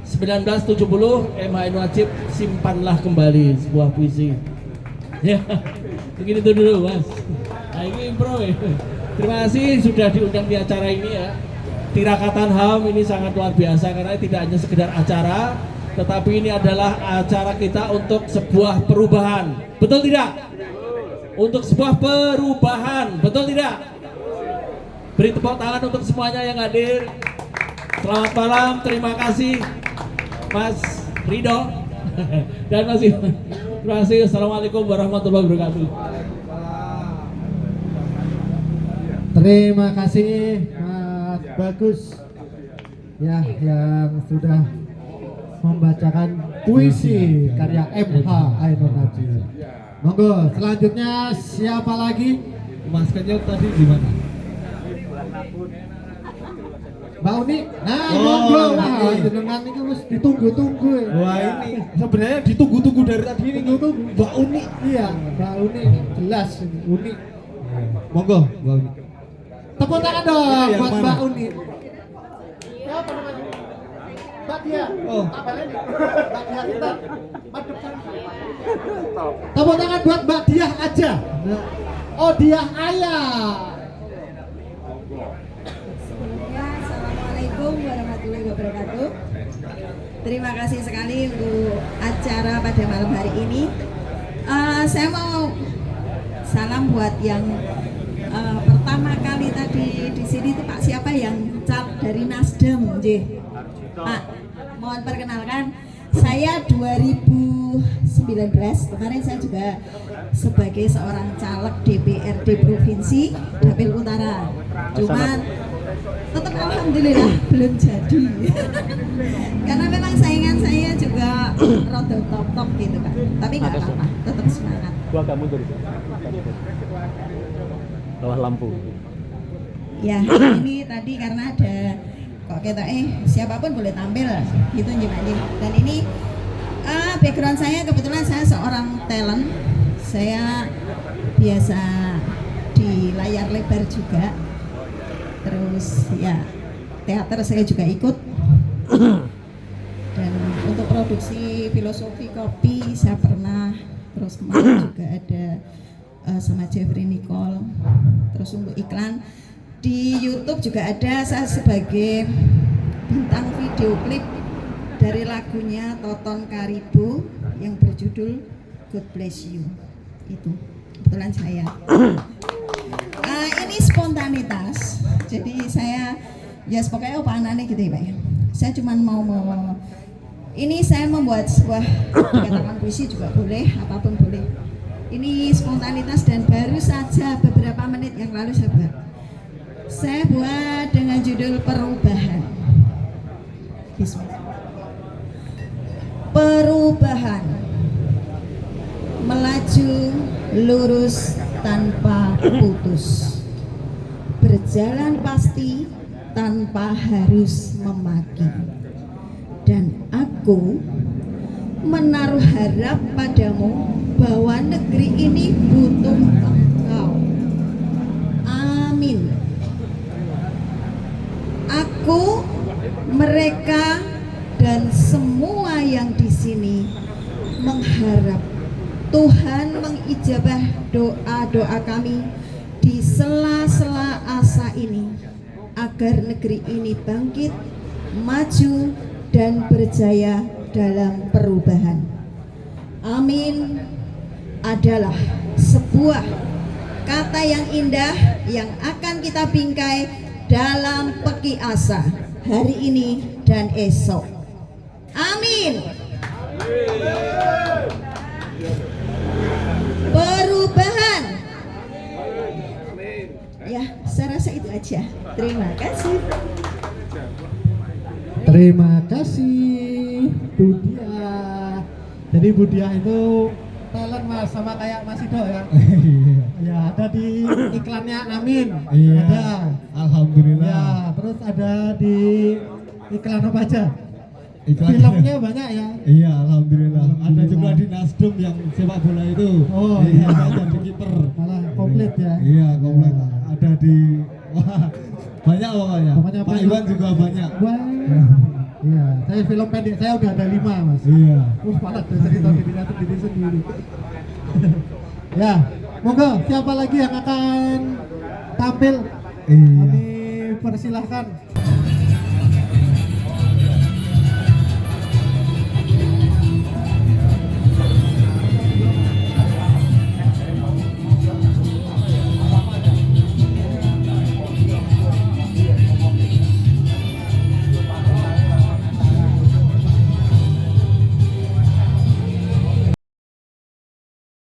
1970 M. Hairun Najib, simpanlah kembali, sebuah puisi. Ya, begini itu dulu Mas. Nah, ini impro ya. Terima kasih sudah diundang di acara ini ya. Tirakatan HAM ini sangat luar biasa karena tidak hanya sekedar acara, tetapi ini adalah acara kita untuk sebuah perubahan. Betul tidak? Untuk sebuah perubahan, betul tidak? Beri tepuk tangan untuk semuanya yang hadir. Selamat malam, terima kasih Mas Ridho. Dan masih terima kasih. Assalamualaikum warahmatullahi wabarakatuh. Terima kasih Mas Bagus ya yang sudah membacakan puisi karya MH Ainun Nadjib. Monggo selanjutnya siapa lagi? Maskernya tadi di mana? Mbak Uni. Nah, Oh, monggo lah ini. jenengan ini wis ditunggu-tunggu. Wah, ini sebenarnya ditunggu-tunggu dari tadi ini tuh Mbak Uni. Iya, Mbak Uni jelas ini Uni. Monggo, Mbak Uni. Tepuk tangan dong Yang buat mana? Mbak Uni. Siapa namanya? Mbak Dia. Oh. Apa ini? Mbak Dia kita. Madep sana. Tepuk tangan buat Mbak Dia aja. Oh, Dia Ayah. Assalamualaikum warahmatullahi wabarakatuh. Terima kasih sekali untuk acara pada malam hari ini. Saya mau salam buat yang pertama kali tadi di sini itu Pak siapa yang caleg dari Nasdem, Nggih. Pak, mohon perkenalkan. Saya 2019 kemarin saya juga sebagai seorang caleg DPRD Provinsi Dapil Utara. Cuman tetap alhamdulillah belum jadi. Karena memang saingan saya juga rada top gitu kan. Tapi nggak apa-apa, tetap semangat. Gua agak mundur. Bawah lampu. Ya, ini tadi karena ada kok kita siapapun boleh tampil gitu Nggih Pak. Dan ini background saya kebetulan saya seorang talent. Saya biasa di layar lebar juga. Terus ya teater saya juga ikut. Dan untuk produksi filosofi kopi saya pernah. Terus kemarin juga ada sama Jeffrey Nicole. Terus untuk iklan di YouTube juga ada saya sebagai bintang video klip dari lagunya Toton Karibo yang berjudul God Bless You. Itu kebetulan saya. Ini spontanitas. Jadi saya ya pokoknya apa anaknya gitu ya Pak ya. Saya cuma mau ini saya membuat sebuah katakan puisi juga boleh, apapun boleh. Ini spontanitas dan baru saja beberapa menit yang lalu saya buat. Saya buat dengan judul Perubahan. Bismillah. Perubahan. Melaju lurus tanpa putus. Berjalan pasti tanpa harus memaki. Dan aku menaruh harap padamu bahwa negeri ini butuh engkau. Amin. Aku, mereka, dan semua yang di sini mengharap Tuhan mengijabah doa-doa kami di sela-sela asa ini agar negeri ini bangkit, maju, dan berjaya dalam perubahan. Amin adalah sebuah kata yang indah yang akan kita bingkai dalam peki asa hari ini dan esok. Amin. Perubahan. Ya, saya rasa itu aja. Terima kasih. Terima kasih Budia. Jadi Budia itu talent Mas sama kayak Mas Ido ya. Ya ada di iklannya Amin. Iya. Ada. Alhamdulillah. Ya, terus ada di iklan apa aja? Iklan Filmnya banyak ya. Iya, alhamdulillah. Ada juga di Nasdem yang sepak bola itu. Oh, iya, iya. jadi kiper. Malah komplit ya. Iya, komplit. Ada di wah, banyak pokoknya. Pokoknya Pak Iwan juga banyak. Wah. Iya, saya film pendek saya udah ada 5 Mas. Iya. Malah ada cerita diri sendiri. Ya, monggo siapa lagi yang akan tampil? Iya. Kami persilahkan.